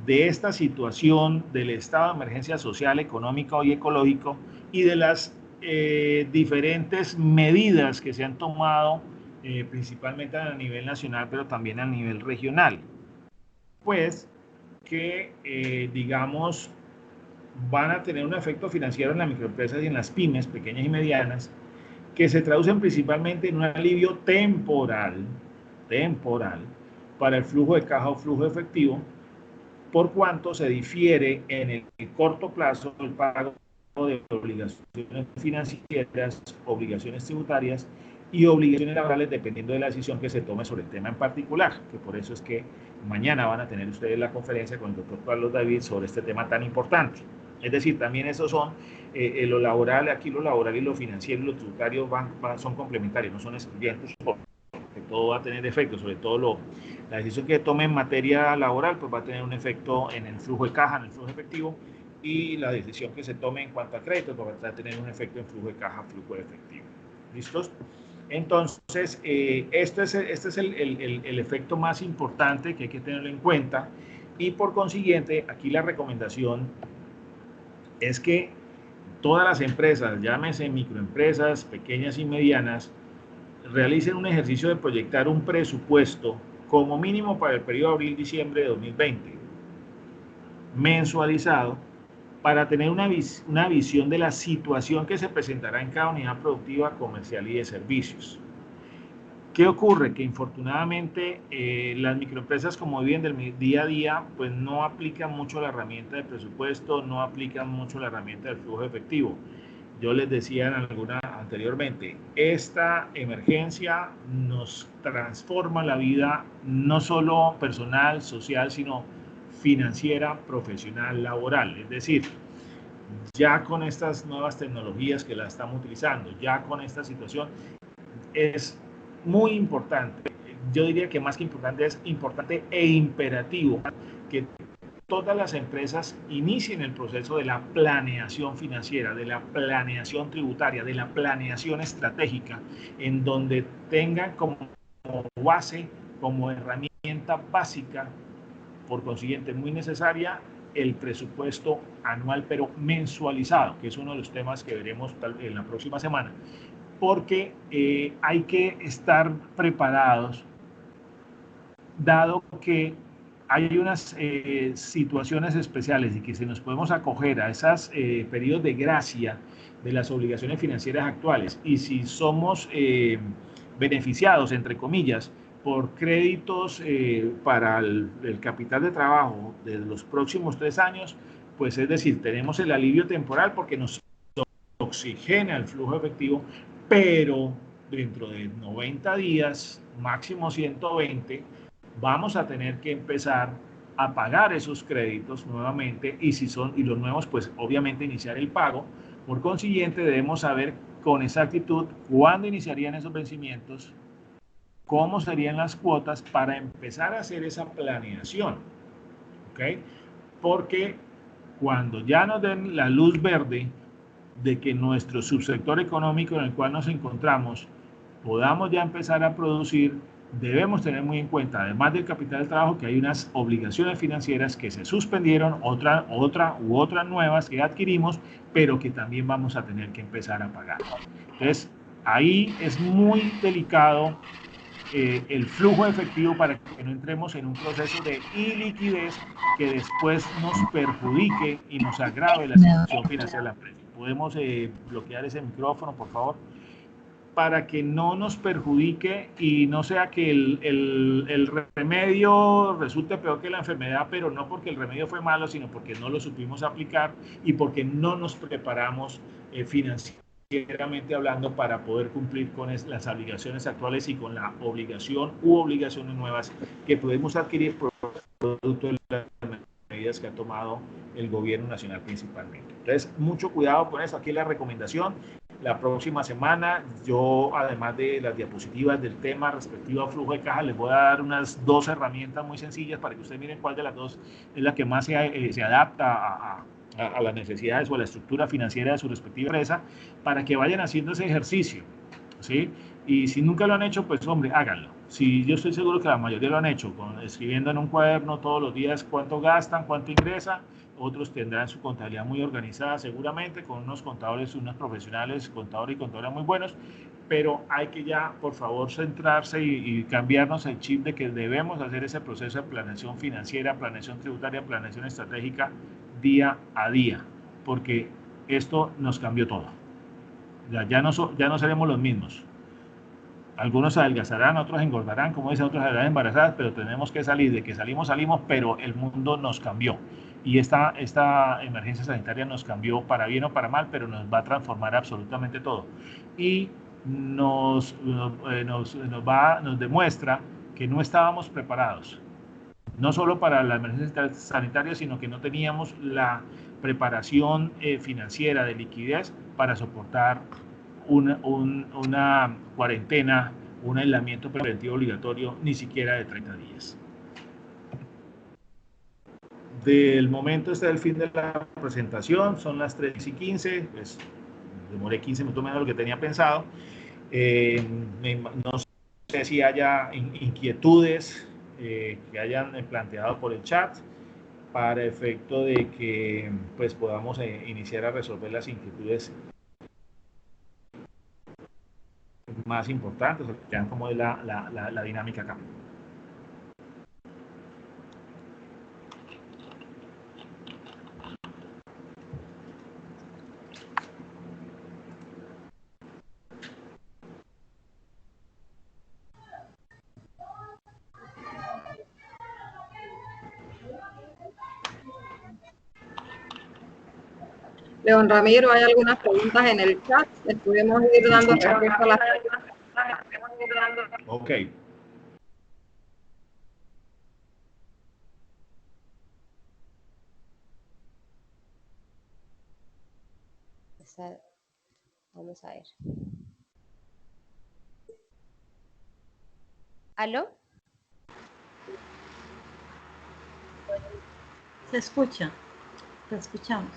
de esta situación del estado de emergencia social, económico y ecológico y de las diferentes medidas que se han tomado principalmente a nivel nacional, pero también a nivel regional? Pues que, digamos, van a tener un efecto financiero en las microempresas y en las pymes, pequeñas y medianas, que se traducen principalmente en un alivio temporal para el flujo de caja o flujo efectivo, por cuanto se difiere en el corto plazo el pago de obligaciones financieras, obligaciones tributarias y obligaciones laborales, dependiendo de la decisión que se tome sobre el tema en particular, que por eso es que mañana van a tener ustedes la conferencia con el doctor Carlos David sobre este tema tan importante. Es decir, también esos son lo laboral, aquí lo laboral y lo financiero y lo tributario son complementarios, no son excluyentes, porque todo va a tener efecto, sobre todo la decisión que tome en materia laboral, pues va a tener un efecto en el flujo de caja, en el flujo efectivo, y la decisión que se tome en cuanto a crédito pues va a tener un efecto en flujo de caja, flujo de efectivo. ¿Listos? Entonces, este es el efecto más importante que hay que tenerlo en cuenta, y por consiguiente, aquí la recomendación es que todas las empresas, llámese microempresas, pequeñas y medianas, realicen un ejercicio de proyectar un presupuesto como mínimo para el periodo abril-diciembre de 2020, mensualizado, para tener una visión de la situación que se presentará en cada unidad productiva, comercial y de servicios. ¿Qué ocurre? Que infortunadamente las microempresas, como viven del día a día, pues no aplican mucho la herramienta de presupuesto, no aplican mucho la herramienta del flujo efectivo. Yo les decía anteriormente, esta emergencia nos transforma la vida, no solo personal, social, sino financiera, profesional, laboral. Es decir, ya con estas nuevas tecnologías que las estamos utilizando, ya con esta situación, es muy importante, yo diría que más que importante, es importante e imperativo que todas las empresas inicien el proceso de la planeación financiera, de la planeación tributaria, de la planeación estratégica, en donde tengan como base, como herramienta básica, por consiguiente muy necesaria, el presupuesto anual, pero mensualizado, que es uno de los temas que veremos en la próxima semana, porque hay que estar preparados, dado que hay unas situaciones especiales y que si nos podemos acoger a esos periodos de gracia de las obligaciones financieras actuales, y si somos beneficiados, entre comillas, por créditos para el capital de trabajo de los próximos 3 años, pues es decir, tenemos el alivio temporal porque nos oxigena el flujo efectivo, pero dentro de 90 días, máximo 120, vamos a tener que empezar a pagar esos créditos nuevamente, y los nuevos, pues obviamente iniciar el pago. Por consiguiente, debemos saber con exactitud cuándo iniciarían esos vencimientos, cómo serían las cuotas, para empezar a hacer esa planeación, ¿ok? Porque cuando ya nos den la luz verde de que nuestro subsector económico en el cual nos encontramos podamos ya empezar a producir, debemos tener muy en cuenta, además del capital de trabajo, que hay unas obligaciones financieras que se suspendieron, otras nuevas que adquirimos, pero que también vamos a tener que empezar a pagar. Entonces, ahí es muy delicado el flujo efectivo, para que no entremos en un proceso de iliquidez que después nos perjudique y nos agrave la situación financiera de la empresa. ¿Podemos bloquear ese micrófono, por favor? Para que no nos perjudique y no sea que el remedio resulte peor que la enfermedad, pero no porque el remedio fue malo, sino porque no lo supimos aplicar y porque no nos preparamos financieramente hablando para poder cumplir con las obligaciones actuales y con la obligación u obligaciones nuevas que podemos adquirir producto de las medidas que ha tomado el gobierno nacional principalmente. Entonces, mucho cuidado con eso. Aquí la recomendación. La próxima semana, yo, además de las diapositivas del tema respectivo a flujo de caja, les voy a dar unas 2 herramientas muy sencillas para que ustedes miren cuál de las 2 es la que más se adapta a las necesidades o a la estructura financiera de su respectiva empresa, para que vayan haciendo ese ejercicio, ¿sí? Y si nunca lo han hecho, pues hombre, háganlo. Si yo estoy seguro que la mayoría lo han hecho, escribiendo en un cuaderno todos los días cuánto gastan, cuánto ingresan. Otros tendrán su contabilidad muy organizada seguramente, con unos contadores, unos profesionales, contadores y contadoras muy buenos, pero hay que ya, por favor, centrarse y cambiarnos el chip de que debemos hacer ese proceso de planeación financiera, planeación tributaria, planeación estratégica día a día, porque esto nos cambió todo. Ya no seremos los mismos. Algunos adelgazarán, otros engordarán, como dicen, otros saldrán embarazadas, pero tenemos que salir. De que salimos, pero el mundo nos cambió. Y esta emergencia sanitaria nos cambió para bien o para mal, pero nos va a transformar absolutamente todo. Y nos demuestra que no estábamos preparados, no solo para la emergencia sanitaria, sino que no teníamos la preparación financiera de liquidez para soportar una cuarentena, un aislamiento preventivo obligatorio, ni siquiera de 30 días. Del momento hasta el fin de la presentación, son las 3:15, pues demoré 15 minutos menos de lo que tenía pensado. No sé si haya inquietudes que hayan planteado por el chat, para efecto de que pues podamos iniciar a resolver las inquietudes más importantes, que vean cómo es la dinámica acá. León Ramiro, ¿hay algunas preguntas en el chat? Les podemos ir dando respuesta a las preguntas. Ok. Vamos a ver. ¿Aló? Se escucha, te escuchamos.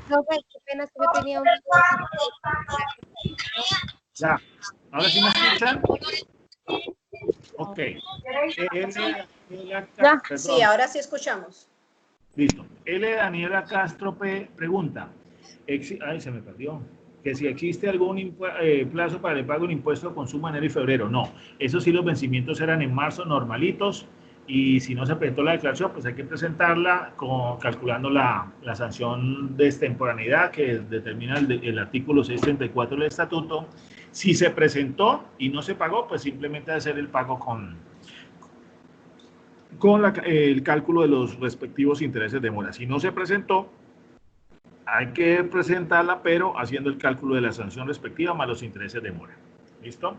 No, qué pena, que yo tenía un... Ya, ¿ahora sí me escuchan? Ok. Ya, sí, ahora sí escuchamos. Listo. Daniela Castro pregunta, ay, se me perdió, que si existe algún plazo para el pago de un impuesto de consumo en enero y febrero. No, eso sí, los vencimientos eran en marzo normalitos, y si no se presentó la declaración, pues hay que presentarla calculando la sanción de extemporaneidad que determina el artículo 634 del estatuto. Si se presentó y no se pagó, pues simplemente hacer el pago con el cálculo de los respectivos intereses de mora. Si no se presentó, hay que presentarla, pero haciendo el cálculo de la sanción respectiva más los intereses de mora. ¿Listo?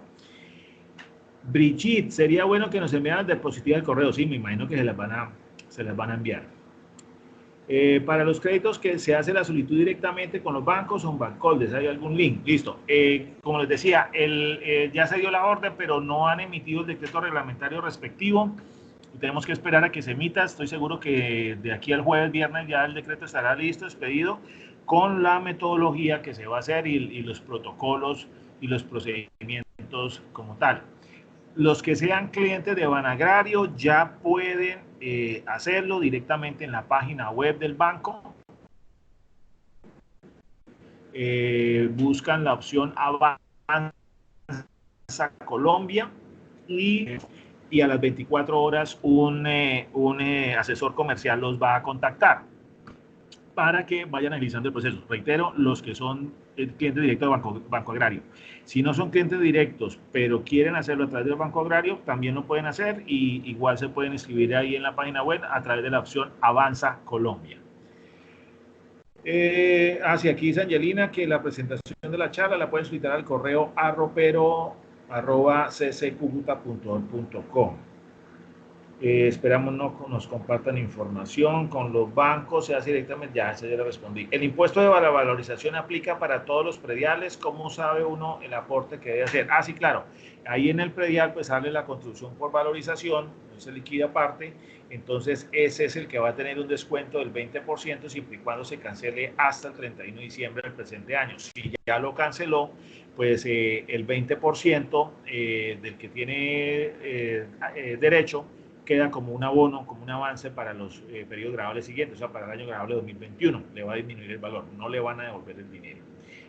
Brigitte, sería bueno que nos enviaran las diapositivas del correo. Sí, me imagino que se las van a enviar. Para los créditos que se hace la solicitud directamente con los bancos o en Bancoldes, ¿hay algún link? Listo. Como les decía, ya se dio la orden, pero no han emitido el decreto reglamentario respectivo. Tenemos que esperar a que se emita. Estoy seguro que de aquí al jueves, viernes, ya el decreto estará listo, expedido, con la metodología que se va a hacer y los protocolos y los procedimientos como tal. Los que sean clientes de Banagrario ya pueden hacerlo directamente en la página web del banco. Buscan la opción Avanza Colombia y a las 24 horas un asesor comercial los va a contactar para que vayan analizando el proceso. Reitero, los que son clientes directos de Banco Agrario. Si no son clientes directos, pero quieren hacerlo a través del Banco Agrario, también lo pueden hacer, y igual se pueden inscribir ahí en la página web a través de la opción Avanza Colombia. Hacia aquí dice Angelina que la presentación de la charla la pueden solicitar al correo arropero@cccucuta.org.com. Esperamos no nos compartan información con los bancos, se hace directamente, ya le respondí. El impuesto de valorización aplica para todos los prediales. ¿Cómo sabe uno el aporte que debe hacer? Ah, sí, claro. Ahí en el predial pues sale la contribución por valorización, no se liquida aparte, entonces ese es el que va a tener un descuento del 20% siempre y cuando se cancele hasta el 31 de diciembre del presente año. Si ya lo canceló, pues el 20% del que tiene derecho queda como un abono, como un avance para los periodos graduales siguientes, o sea, para el año gradable 2021, le va a disminuir el valor, no le van a devolver el dinero.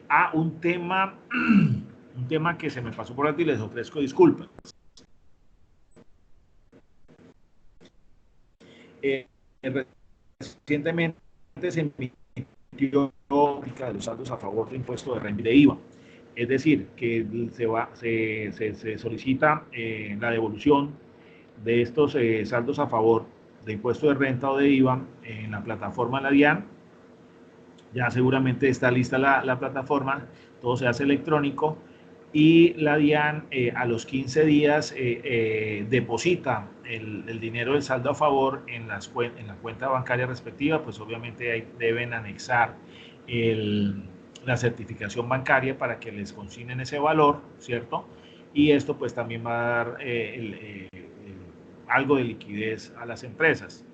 Ah, un tema que se me pasó por alto y les ofrezco disculpas. Recientemente se emitió los saldos a favor de impuesto de renta y de IVA. Es decir, que se solicita la devolución de estos saldos a favor de impuesto de renta o de IVA en la plataforma de la DIAN. Ya seguramente está lista la plataforma, todo se hace electrónico y la DIAN a los 15 días deposita el dinero del saldo a favor en la cuenta bancaria respectiva, pues obviamente ahí deben anexar la certificación bancaria para que les consignen ese valor, ¿cierto? Y esto pues también va a dar algo de liquidez a las empresas.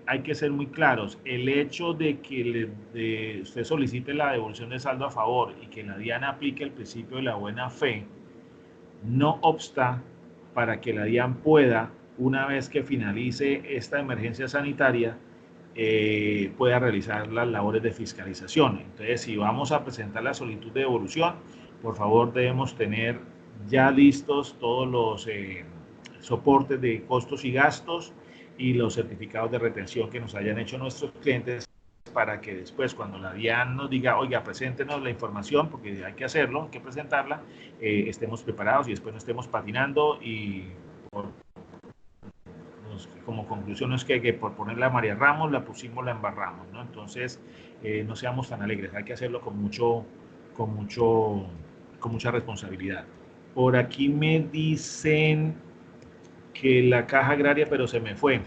Hay que ser muy claros, el hecho de que usted solicite la devolución de saldo a favor y que la DIAN aplique el principio de la buena fe, no obsta para que la DIAN pueda, una vez que finalice esta emergencia sanitaria, pueda realizar las labores de fiscalización. Entonces, si vamos a presentar la solicitud de devolución, por favor debemos tener ya listos todos los soportes de costos y gastos y los certificados de retención que nos hayan hecho nuestros clientes para que después cuando la DIAN nos diga, oiga, preséntenos la información, porque hay que hacerlo, hay que presentarla, estemos preparados y después no estemos patinando y como conclusión es que por ponerla a María Ramos, la pusimos, la embarramos, ¿no? Entonces, no seamos tan alegres, hay que hacerlo con mucha responsabilidad. Por aquí me dicen que la caja agraria, pero se me fue,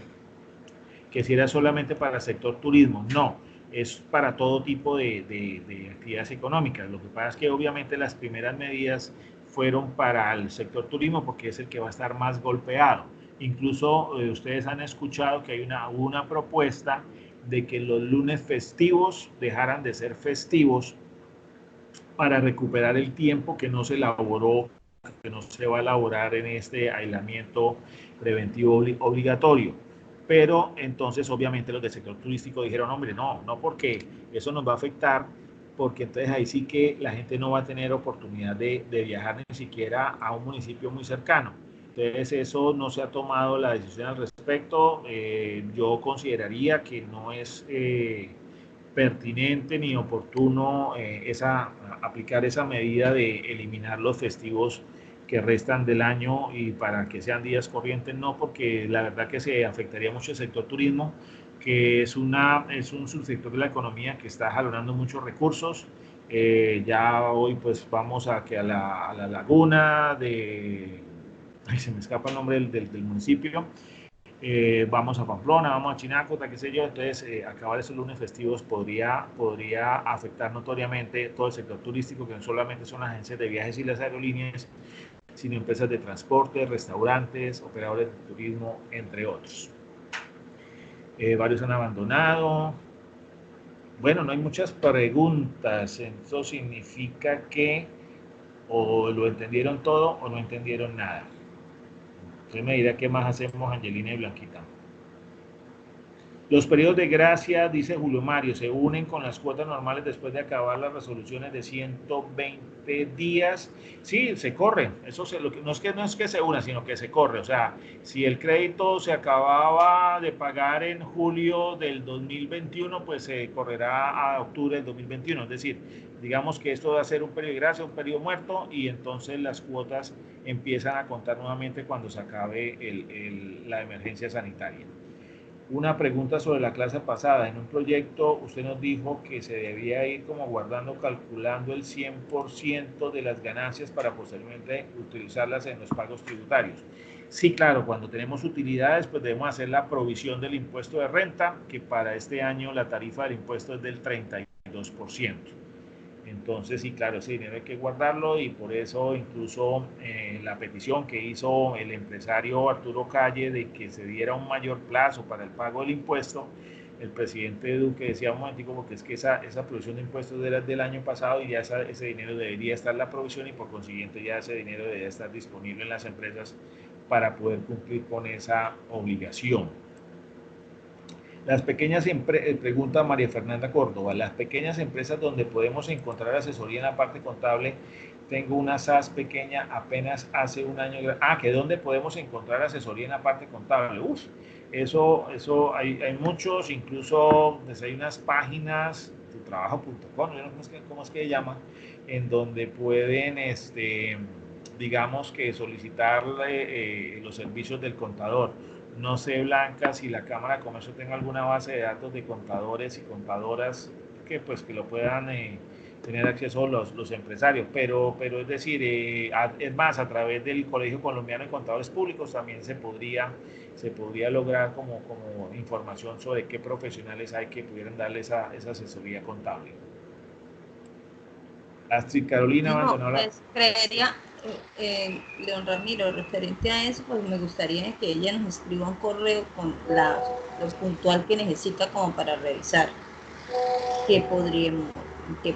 que si era solamente para el sector turismo. No, es para todo tipo de actividades económicas. Lo que pasa es que obviamente las primeras medidas fueron para el sector turismo porque es el que va a estar más golpeado. Incluso ustedes han escuchado que hay una propuesta de que los lunes festivos dejaran de ser festivos para recuperar el tiempo que no se elaboró, que no se va a elaborar en este aislamiento preventivo obligatorio. Pero entonces obviamente los del sector turístico dijeron, hombre, no porque eso nos va a afectar, porque entonces ahí sí que la gente no va a tener oportunidad de viajar ni siquiera a un municipio muy cercano. Entonces eso no se ha tomado la decisión al respecto. Yo consideraría que no es pertinente ni oportuno aplicar esa medida de eliminar los festivos que restan del año y para que sean días corrientes, no, porque la verdad que se afectaría mucho el sector turismo, que es un subsector de la economía que está jalonando muchos recursos. Ya hoy pues vamos a la laguna se me escapa el nombre del municipio, vamos a Pamplona, vamos a Chinacota, qué sé yo. Entonces acabar esos lunes festivos podría afectar notoriamente todo el sector turístico, que no solamente son las agencias de viajes y las aerolíneas, sino empresas de transporte, restaurantes, operadores de turismo, entre otros. Varios han abandonado. Bueno, no hay muchas preguntas. Eso significa que o lo entendieron todo o no entendieron nada. Usted me dirá qué más hacemos, Angelina y Blanquita. Los periodos de gracia, dice Julio Mario, se unen con las cuotas normales después de acabar las resoluciones de 120 días. Sí, se corre. Eso no es que se una, sino que se corre. O sea, si el crédito se acababa de pagar en julio del 2021, pues se correrá a octubre del 2021. Es decir, digamos que esto va a ser un periodo de gracia, un periodo muerto, y entonces las cuotas empiezan a contar nuevamente cuando se acabe la emergencia sanitaria. Una pregunta sobre la clase pasada. En un proyecto usted nos dijo que se debía ir como guardando, calculando el 100% de las ganancias para posteriormente utilizarlas en los pagos tributarios. Sí, claro, cuando tenemos utilidades, pues debemos hacer la provisión del impuesto de renta, que para este año la tarifa del impuesto es del 32%. Entonces, sí, claro, ese dinero hay que guardarlo y por eso incluso la petición que hizo el empresario Arturo Calle de que se diera un mayor plazo para el pago del impuesto, el presidente Duque decía un momentico, porque es que esa provisión de impuestos era del año pasado y ya ese dinero debería estar en la provisión y por consiguiente ya ese dinero debería estar disponible en las empresas para poder cumplir con esa obligación. Las pequeñas empresas, pregunta María Fernanda Córdoba, las pequeñas empresas donde podemos encontrar asesoría en la parte contable, tengo una SAS pequeña apenas hace un año, que dónde podemos encontrar asesoría en la parte contable. Eso hay muchos, incluso pues, hay unas páginas, tutrabajo.com, ¿cómo es que se llama? En donde pueden, digamos que solicitar los servicios del contador. No sé, Blanca, si la Cámara de Comercio tenga alguna base de datos de contadores y contadoras que lo puedan tener acceso los empresarios, pero es decir, es más, a través del Colegio Colombiano de Contadores Públicos también se podría lograr como información sobre qué profesionales hay que pudieran darle esa asesoría contable. Astrid Carolina abandonó la... Pues creería, León Ramiro, referente a eso, pues me gustaría que ella nos escriba un correo con lo puntual que necesita como para revisar qué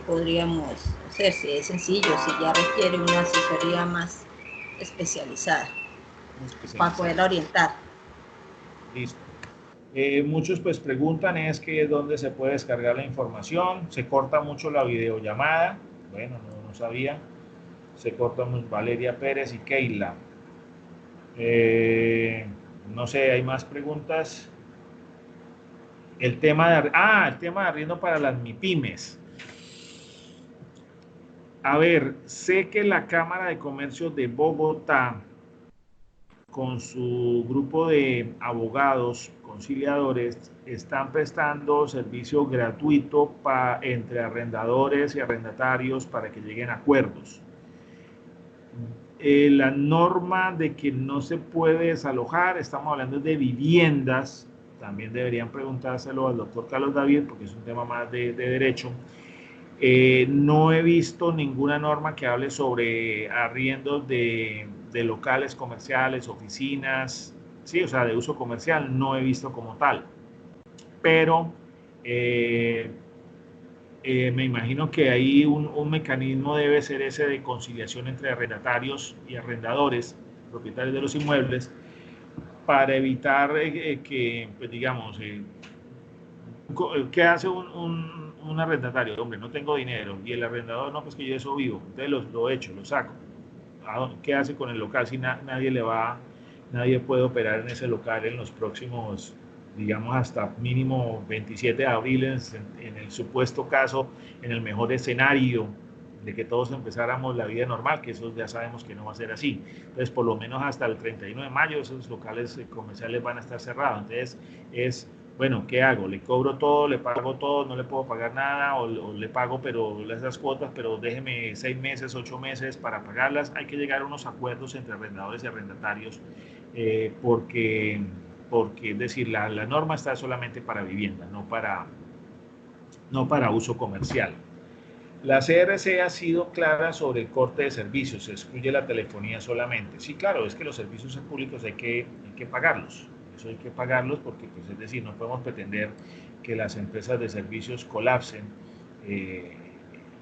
podríamos hacer, si es sencillo, si ya requiere una asesoría más especializada. Para poder orientar. Listo. Muchos pues preguntan es que dónde se puede descargar la información. Se corta mucho la videollamada. Bueno, no sabía. Se corta mucho. Valeria Pérez y Keila. No sé, hay más preguntas. El tema de arriendo para las MIPYMES. A ver, sé que la Cámara de Comercio de Bogotá, con su grupo de abogados conciliadores, están prestando servicio gratuito entre arrendadores y arrendatarios para que lleguen a acuerdos. La norma de que no se puede desalojar, estamos hablando de viviendas, también deberían preguntárselo al doctor Carlos David porque es un tema más de derecho. No he visto ninguna norma que hable sobre arriendos de locales comerciales, oficinas, sí, o sea, de uso comercial, no he visto como tal. Pero me imagino que ahí un mecanismo debe ser ese de conciliación entre arrendatarios y arrendadores, propietarios de los inmuebles, para evitar que, pues digamos, ¿qué hace un arrendatario? Hombre, no tengo dinero. Y el arrendador, no, pues que yo eso vivo. Entonces lo echo, lo saco. ¿Qué hace con el local si nadie puede operar en ese local en los próximos, digamos, hasta mínimo 27 de abril, en el supuesto caso, en el mejor escenario de que todos empezáramos la vida normal, que eso ya sabemos que no va a ser así. Entonces, por lo menos hasta el 31 de mayo, esos locales comerciales van a estar cerrados. Entonces, bueno, ¿qué hago? ¿Le cobro todo, le pago todo, no le puedo pagar nada o le pago pero esas cuotas, pero déjeme 6 meses, 8 meses para pagarlas? Hay que llegar a unos acuerdos entre arrendadores y arrendatarios porque es decir, la norma está solamente para vivienda, no para uso comercial. La CRC ha sido clara sobre el corte de servicios, se excluye la telefonía solamente. Sí, claro, es que los servicios públicos hay que pagarlos. Eso hay que pagarlos porque, pues, es decir, no podemos pretender que las empresas de servicios colapsen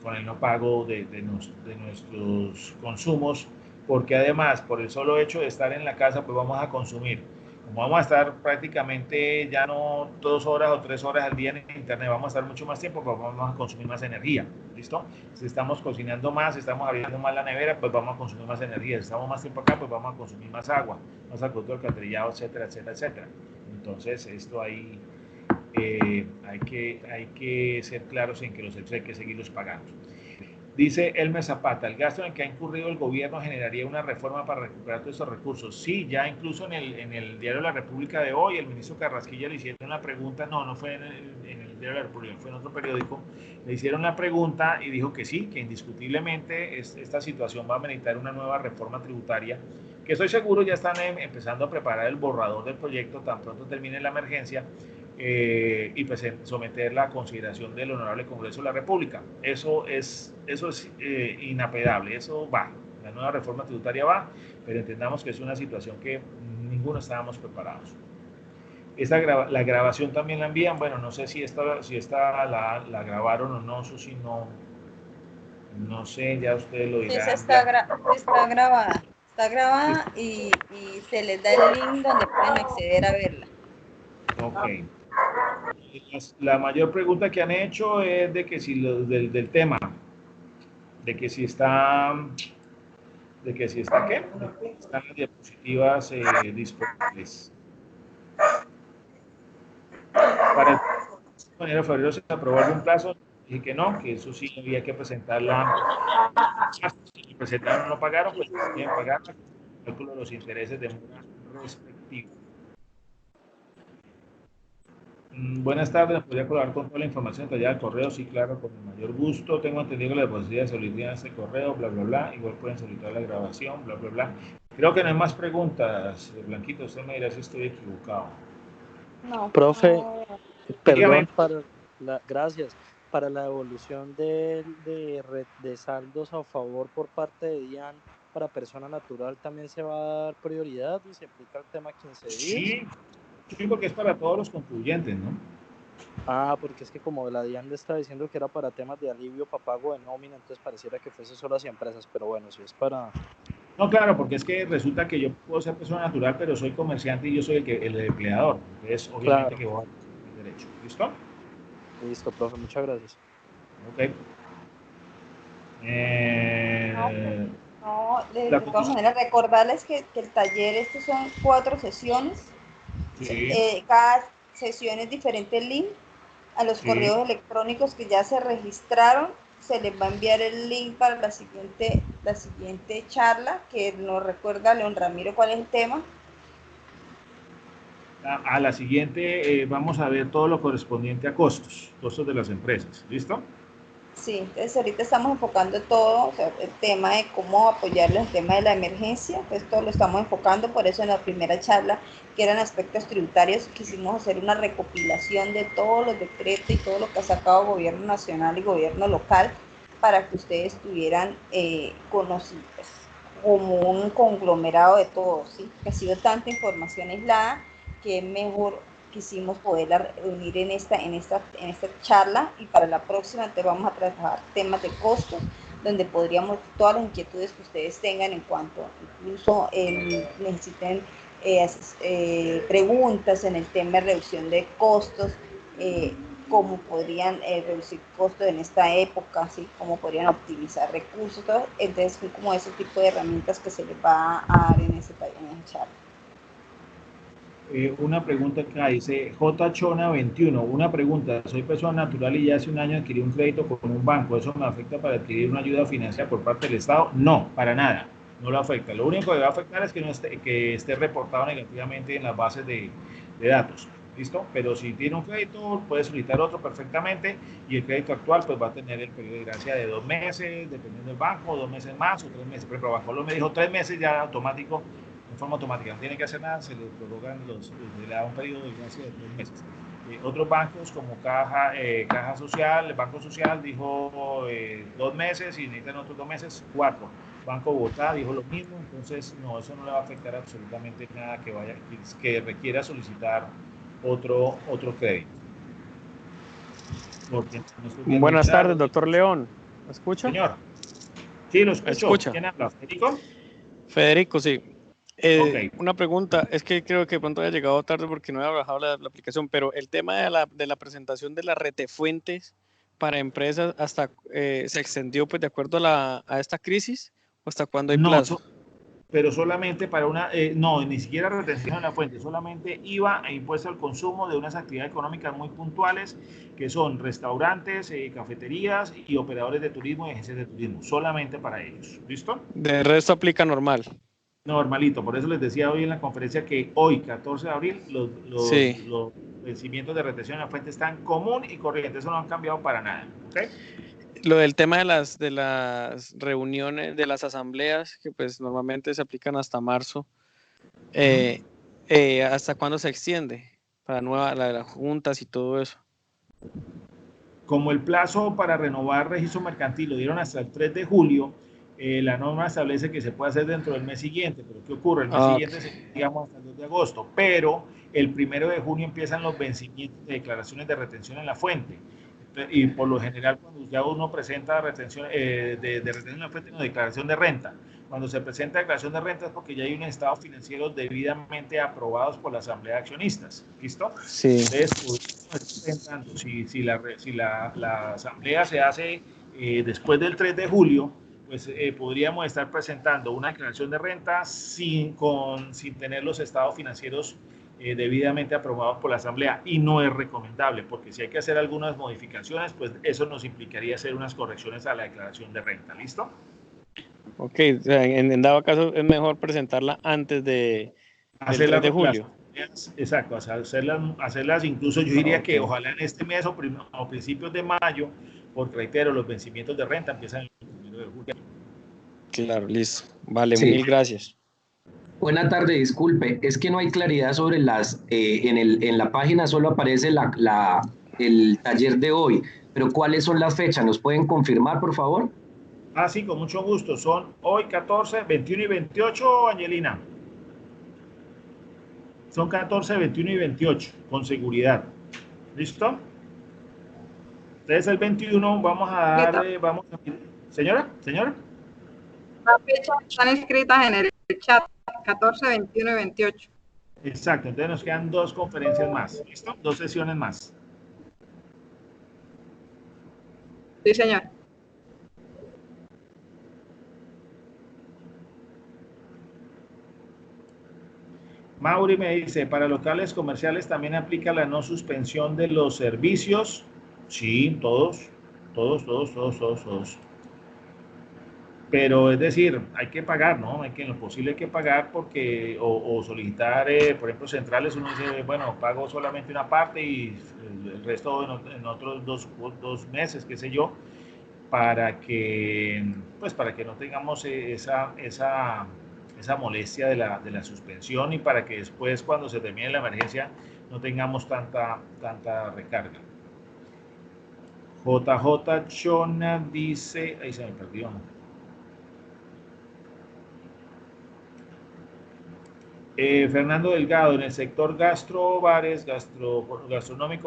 con el no pago de nuestros consumos, porque además, por el solo hecho de estar en la casa, pues vamos a consumir. Como vamos a estar prácticamente ya no 2 horas o 3 horas al día en internet, vamos a estar mucho más tiempo, pues vamos a consumir más energía, ¿listo? Si estamos cocinando más, si estamos abriendo más la nevera, pues vamos a consumir más energía. Si estamos más tiempo acá, pues vamos a consumir más agua, más alcohol, alcantarillado, etcétera, etcétera, etcétera. Entonces, esto ahí hay que ser claros en que los servicios hay que seguirlos pagando. Dice Elmer Zapata, el gasto en el que ha incurrido el gobierno generaría una reforma para recuperar todos esos recursos. Sí, ya incluso en el diario La República de hoy, el ministro Carrasquilla le hicieron una pregunta, no fue en el diario La República, fue en otro periódico, le hicieron la pregunta y dijo que sí, que indiscutiblemente esta situación va a ameritar una nueva reforma tributaria, que estoy seguro ya están empezando a preparar el borrador del proyecto tan pronto termine la emergencia, y pues someterla a consideración del Honorable Congreso de la República. Eso es inapelable, eso va. La nueva reforma tributaria va, pero entendamos que es una situación que ninguno estábamos preparados. La grabación también la envían, bueno, no sé si esta la grabaron o no, eso sí no sé, ya ustedes lo dirán. Sí, está grabada y se les da el link donde pueden acceder a verla. Ok. La mayor pregunta que han hecho es de que si del tema, de que si está ¿qué? Están las diapositivas disponibles. Para el 1 de febrero se aprobó algún plazo, dije que no, que eso sí había que presentarla. Si presentaron o no pagaron, pues tienen que pagar el cálculo de los intereses de mora respectivos. Buenas tardes, ¿me podría colaborar con toda la información detallada del correo? Sí, claro, con el mayor gusto. Tengo entendido que la posibilidad de solicitar este correo, bla, bla, bla. Igual pueden solicitar la grabación, bla, bla, bla. Creo que no hay más preguntas, Blanquito. Usted me dirá si estoy equivocado. No, Profe, no. perdón, gracias. Para la devolución de saldos a favor por parte de DIAN para persona natural, ¿también se va a dar prioridad y se aplica el tema 15 días? Sí, porque es para todos los contribuyentes, ¿no? Ah, porque es que como la DIAN le está diciendo que era para temas de alivio para pago de nómina, entonces pareciera que fuese solo hacia empresas, pero bueno, si es para... No, claro, porque es que resulta que yo puedo ser persona natural, pero soy comerciante y yo soy el empleador. Entonces, obviamente Claro. que voy a tener derecho. ¿Listo? Listo, profe, muchas gracias. Ok. No, de todas maneras, recordarles que el taller, estos son 4 sesiones. Sí. Cada sesión es diferente el link. A los correos electrónicos que ya se registraron, se les va a enviar el link para la siguiente charla, que nos recuerda León Ramiro cuál es el tema. A la siguiente vamos a ver todo lo correspondiente a costos de las empresas. ¿Listo? Sí, entonces ahorita estamos enfocando todo, o sea, el tema de cómo apoyarles el tema de la emergencia, pues todo lo estamos enfocando, por eso en la primera charla, que eran aspectos tributarios, quisimos hacer una recopilación de todos los decretos y todo lo que ha sacado el gobierno nacional y gobierno local, para que ustedes tuvieran conocidos, como un conglomerado de todo, ¿sí? Que ha sido tanta información aislada, que es mejor quisimos poderla reunir en esta charla, y para la próxima te vamos a trabajar temas de costos, donde podríamos, todas las inquietudes que ustedes tengan en cuanto, incluso necesiten preguntas en el tema de reducción de costos, cómo podrían reducir costos en esta época, ¿sí? Cómo podrían optimizar recursos, todo. Entonces, como ese tipo de herramientas que se les va a dar en esa charla. Una pregunta acá, dice J. Chona 21, una pregunta, soy persona natural y ya hace un año adquirí un crédito con un banco, ¿eso me afecta para adquirir una ayuda financiera por parte del Estado? No, para nada, no lo afecta, lo único que va a afectar es que esté reportado negativamente en las bases de datos, ¿listo? Pero si tiene un crédito, puede solicitar otro perfectamente, y el crédito actual pues va a tener el periodo de gracia de 2 meses, dependiendo del banco, 2 meses más o 3 meses, por ejemplo, Banco me dijo 3 meses ya automático, en forma automática, no tiene que hacer nada, se le prorrogan le da un periodo de gracia de 3 meses. Otros bancos como Caja Social, el Banco Social dijo 2 meses y necesitan otros 2 meses, 4. Banco Bogotá dijo lo mismo, entonces no, eso no le va a afectar absolutamente nada que requiera solicitar otro crédito. Buenas tardes, doctor León. ¿Me escucha? Señor. Sí, lo escucho. ¿Escucha? ¿Quién habla? ¿Federico? Federico, sí. Okay. Una pregunta, es que creo que de pronto haya llegado tarde porque no había bajado la aplicación, pero el tema de la presentación de las retefuentes para empresas hasta se extendió pues de acuerdo a esta crisis, o hasta cuándo hay plazo. pero solamente para una, no, ni siquiera retención en la fuente, solamente IVA e impuesto al consumo de unas actividades económicas muy puntuales, que son restaurantes, cafeterías y operadores de turismo y agencias de turismo, solamente para ellos. ¿Listo? De resto aplica normal. Normalito, por eso les decía hoy en la conferencia que hoy, 14 de abril, Sí. los vencimientos de retención en la fuente están común y corriente, eso no han cambiado para nada. ¿Okay? Lo del tema de las reuniones, de las asambleas, que pues normalmente se aplican hasta marzo, ¿hasta cuándo se extiende? Para las juntas y todo eso. Como el plazo para renovar registro mercantil lo dieron hasta el 3 de julio, la norma establece que se puede hacer dentro del mes siguiente, pero ¿qué ocurre? El mes siguiente se digamos hasta el 2 de agosto, pero el 1 de junio empiezan los vencimientos de declaraciones de retención en la fuente. Y por lo general, cuando ya uno presenta retención, de retención en la fuente, no, declaración de renta. Cuando se presenta declaración de renta es porque ya hay unos estados financieros debidamente aprobados por la Asamblea de Accionistas. ¿Listo? Sí. Entonces, si la Asamblea se hace después del 3 de julio, pues podríamos estar presentando una declaración de renta sin tener los estados financieros debidamente aprobados por la Asamblea, y no es recomendable, porque si hay que hacer algunas modificaciones, pues eso nos implicaría hacer unas correcciones a la declaración de renta. ¿Listo? Ok, o sea, en dado caso es mejor presentarla antes del 3 de julio. Exacto, hacerlas incluso yo diría que ojalá en este mes o principios de mayo, porque reitero, los vencimientos de renta empiezan el 1 de julio. Claro, listo. Vale, Sí. mil gracias. Buena tarde, disculpe, es que no hay claridad sobre en la página solo aparece el taller de hoy, pero ¿cuáles son las fechas? ¿Nos pueden confirmar, por favor? Ah, sí, con mucho gusto. Son hoy 14, 21 y 28, Angelina. Son 14, 21 y 28, con seguridad. ¿Listo? Entonces el 21 vamos a dar... Señora. Las fechas están escritas en el chat, 14, 21 y 28. Exacto, entonces nos quedan 2 conferencias más. ¿Listo? 2 sesiones más. Sí, señor. Mauri me dice, para locales comerciales también aplica la no suspensión de los servicios. Sí, todos. Pero es decir, hay que pagar, ¿no? En lo posible hay que pagar porque, o solicitar, por ejemplo, centrales, uno dice, bueno, pago solamente una parte y el resto en otros dos meses, qué sé yo, para que no tengamos esa molestia de la suspensión, y para que después, cuando se termine la emergencia, no tengamos tanta recarga. JJ Chona dice, ahí se me perdió. Fernando Delgado, en el sector gastronómico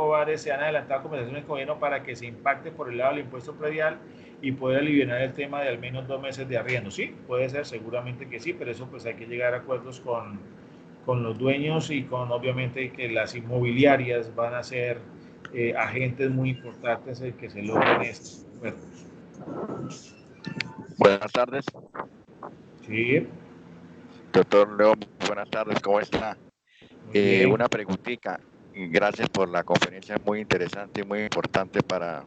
bares, se han adelantado conversaciones con el gobierno para que se impacte por el lado del impuesto predial y poder aliviar el tema de al menos 2 meses de arriendo. Sí, puede ser, seguramente que sí, pero eso pues hay que llegar a acuerdos con los dueños y obviamente que las inmobiliarias van a ser agentes muy importantes en que se logren estos acuerdos. Buenas tardes. Sí. Doctor León, buenas tardes, ¿cómo está? Una preguntita. Gracias por la conferencia, muy interesante y muy importante para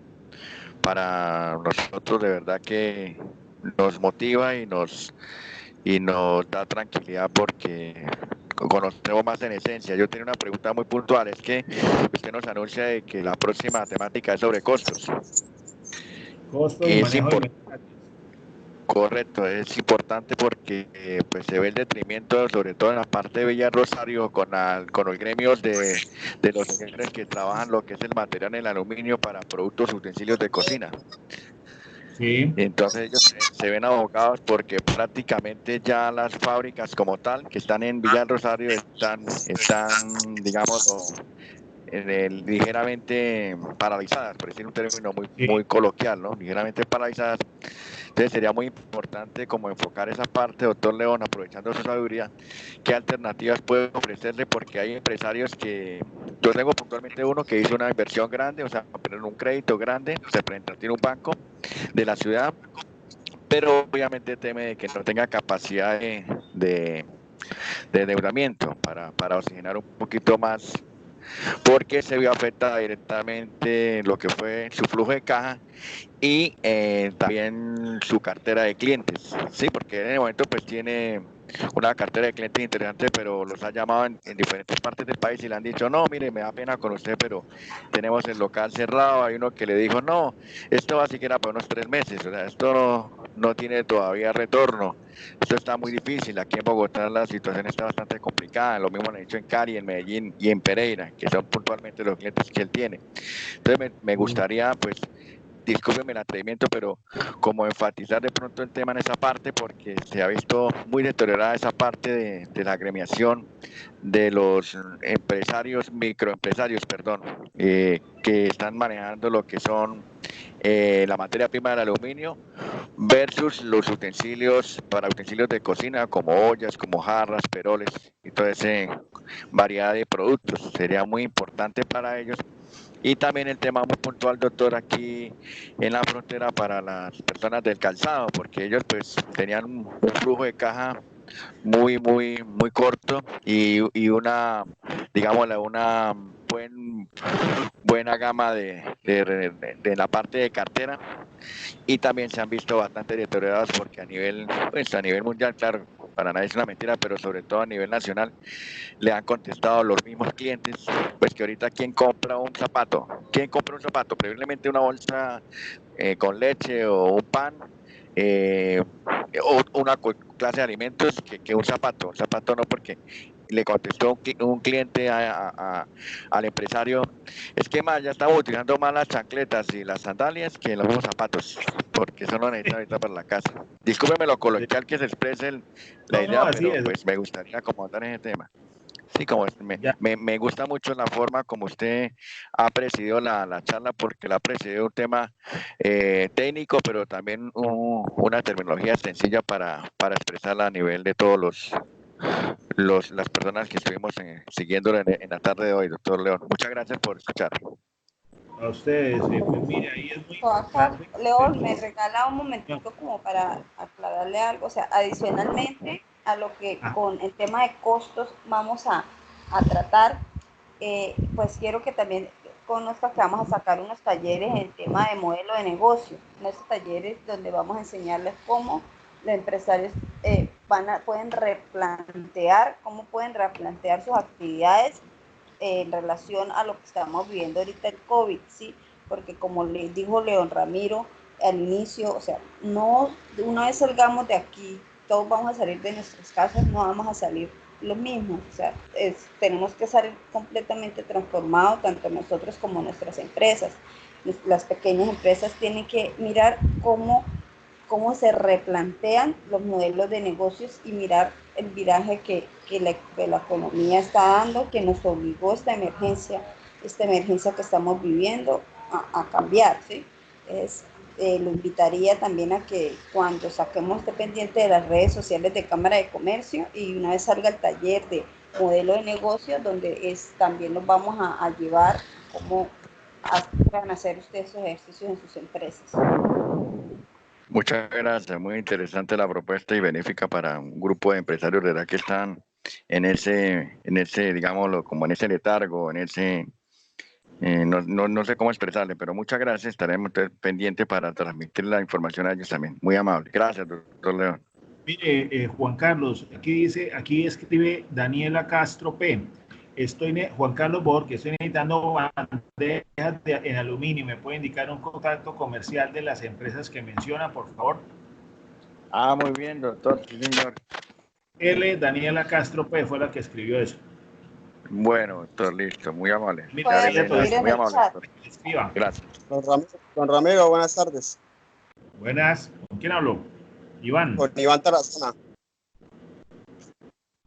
nosotros. De verdad que nos motiva y nos da tranquilidad porque conocemos más en esencia. Yo tenía una pregunta muy puntual, es que usted nos anuncia de que la próxima temática es sobre costos. Costos y manejo de inventarios. Correcto, es importante porque pues se ve el detrimento, sobre todo en la parte de Villa Rosario, con los gremios de los señores que trabajan lo que es el material en el aluminio para productos y utensilios de cocina. Sí. Entonces ellos se ven abocados porque prácticamente ya las fábricas como tal que están en Villa Rosario están digamos, ligeramente paralizadas, por decir un término muy coloquial, ¿no? Ligeramente paralizadas. Entonces sería muy importante como enfocar esa parte, doctor León, aprovechando su sabiduría, qué alternativas puede ofrecerle, porque hay empresarios que, yo tengo puntualmente uno que hizo una inversión grande, o sea, poner un crédito grande, se presenta, tiene un banco de la ciudad, pero obviamente teme de que no tenga capacidad de de endeudamiento para oxigenar un poquito más, porque se vio afectada directamente lo que fue su flujo de caja y también su cartera de clientes, sí, porque en el momento pues tiene una cartera de clientes interesante, pero los ha llamado en diferentes partes del país y le han dicho, no, mire, me da pena con usted, pero tenemos el local cerrado. Hay uno que le dijo, no, esto va siquiera para unos 3 meses, o sea, esto no tiene todavía retorno, esto está muy difícil. Aquí en Bogotá la situación está bastante complicada, lo mismo le han dicho en Cali, en Medellín y en Pereira, que son puntualmente los clientes que él tiene. Entonces me gustaría, pues, discúlpeme el atrevimiento, pero como enfatizar de pronto el tema en esa parte, porque se ha visto muy deteriorada esa parte de la agremiación de los empresarios, microempresarios, perdón, que están manejando lo que son la materia prima del aluminio versus los utensilios para utensilios de cocina, como ollas, como jarras, peroles y toda esa variedad de productos. Sería muy importante para ellos. Y también el tema muy puntual, doctor, aquí en la frontera para las personas del calzado, porque ellos pues tenían un flujo de caja muy corto y una, digámosle, una buena gama de la parte de cartera, y también se han visto bastante deteriorados porque a nivel mundial, claro, para nadie es una mentira, pero sobre todo a nivel nacional, le han contestado los mismos clientes, pues que ahorita ¿quién compra un zapato? Preferiblemente una bolsa con leche o un pan, o una clase de alimentos que un zapato. Un zapato no, porque le contestó un cliente al empresario, es que más, ya estamos utilizando más las chancletas y las sandalias que los mismos zapatos, porque eso no necesita ahorita para la casa. Discúlpeme lo coloquial que se exprese la No, idea, así pero es. pues me gustaría acomodar en ese tema. Sí, como me gusta mucho la forma como usted ha presidido la charla, porque la ha presidido un tema técnico, pero también una terminología sencilla para expresarla a nivel de todos las personas que estuvimos siguiéndolo en la tarde de hoy, doctor León. Muchas gracias por escuchar. A ustedes, pues mire, ahí es muy Acá, importante. León, me regala un momentito como para aclararle algo, o sea, adicionalmente a lo que con el tema de costos vamos a tratar, pues quiero que también conozca que vamos a sacar unos talleres en el tema de modelo de negocio, unos talleres donde vamos a enseñarles cómo los empresarios pueden replantear sus actividades en relación a lo que estamos viviendo ahorita el COVID, ¿sí? Porque como le dijo León Ramiro al inicio, o sea, no, una vez salgamos de aquí, todos vamos a salir de nuestras casas, no vamos a salir lo mismo, o sea, tenemos que salir completamente transformados, tanto nosotros como nuestras empresas. Las pequeñas empresas tienen que mirar cómo se replantean los modelos de negocios y mirar el viraje que la economía está dando, que nos obligó esta emergencia que estamos viviendo a cambiar, ¿sí? Lo invitaría también a que cuando saquemos este pendiente de las redes sociales de Cámara de Comercio y una vez salga el taller de modelo de negocio, donde también nos vamos a llevar cómo van a hacer ustedes esos ejercicios en sus empresas. Muchas gracias, muy interesante la propuesta y benéfica para un grupo de empresarios, de verdad, que están en ese, digámoslo, como en ese letargo, en ese, no sé cómo expresarle, pero muchas gracias, estaremos pendientes para transmitir la información a ellos también. Muy amable. Gracias, doctor León. Mire, Juan Carlos, aquí escribe Daniela Castro P. Juan Carlos Borges, estoy necesitando bandejas en aluminio. ¿Me puede indicar un contacto comercial de las empresas que menciona, por favor? Muy bien, doctor. Sí, señor. Daniela Castro P. fue la que escribió eso. Bueno, doctor, listo. Muy amable. Muy amable, doctor. Gracias. Don Ramiro, buenas tardes. Buenas. ¿Con quién hablo? Iván. Con Iván Tarazona.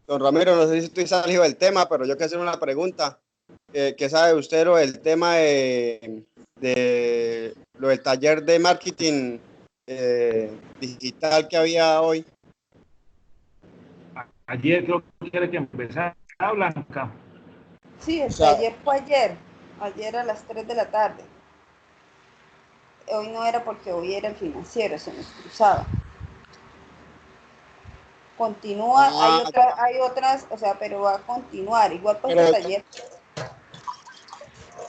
Don Ramiro, no sé si estoy salido del tema, pero yo quiero hacer una pregunta. ¿Qué sabe usted del tema de lo del taller de marketing digital que había hoy? Ayer creo que empezara, Blanca. Sí, el taller fue ayer a las 3 de la tarde. Hoy no era porque hoy era el financiero, se nos cruzaba. Continúa, Ah, hay otras, o sea, pero va a continuar. Igual pues pero este taller,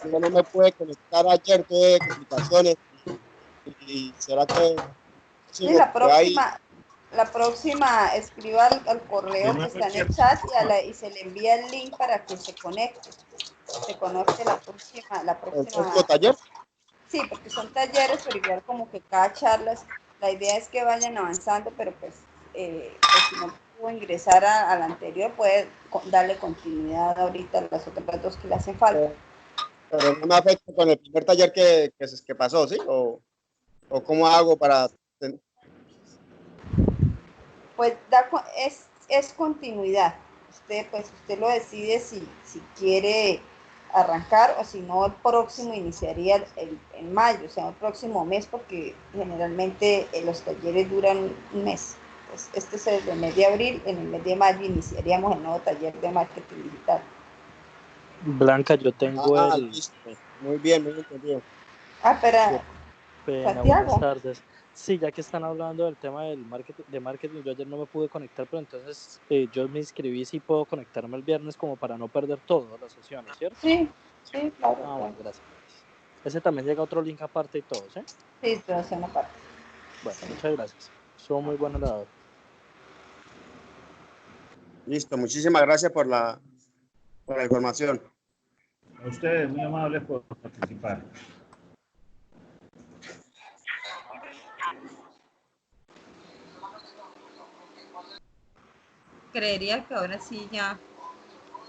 yo no me pude conectar ayer, tuve complicaciones. ¿Y será que sí, sigo por ahí? la próxima escriba al correo que Llama está en el cualquier- chat y se le envía el link para que se conecte. Se conecte la ¿El próxima. próximo taller? Sí, porque son talleres, pero igual como que cada charla, la idea es que vayan avanzando, pero pues si no pudo ingresar al anterior, puede darle continuidad ahorita a las otras dos que le hacen falta. Pero no me afecta con el primer taller que pasó, ¿sí? ¿O cómo hago para...? Pues es continuidad. Usted lo decide si quiere arrancar o si no el próximo iniciaría en mayo, o sea, el próximo mes, porque generalmente los talleres duran un mes. Pues este es el mes de abril, en el mes de mayo iniciaríamos el nuevo taller de marketing digital. Blanca, yo tengo Listo. Muy bien entendido. Pero Pena, buenas Santiago, tardes. Sí, ya que están hablando del tema del marketing, yo ayer no me pude conectar, pero entonces yo me inscribí si puedo conectarme el viernes como para no perder todas las sesiones, ¿cierto? sí, claro. Ah, bueno, gracias. Ese también llega otro link aparte y todo, ¿sí? Sí, pero es una parte. Bueno, muchas gracias. Estuvo muy buena la... Listo, muchísimas gracias por la información. A ustedes, muy amables por participar. Creería que ahora sí ya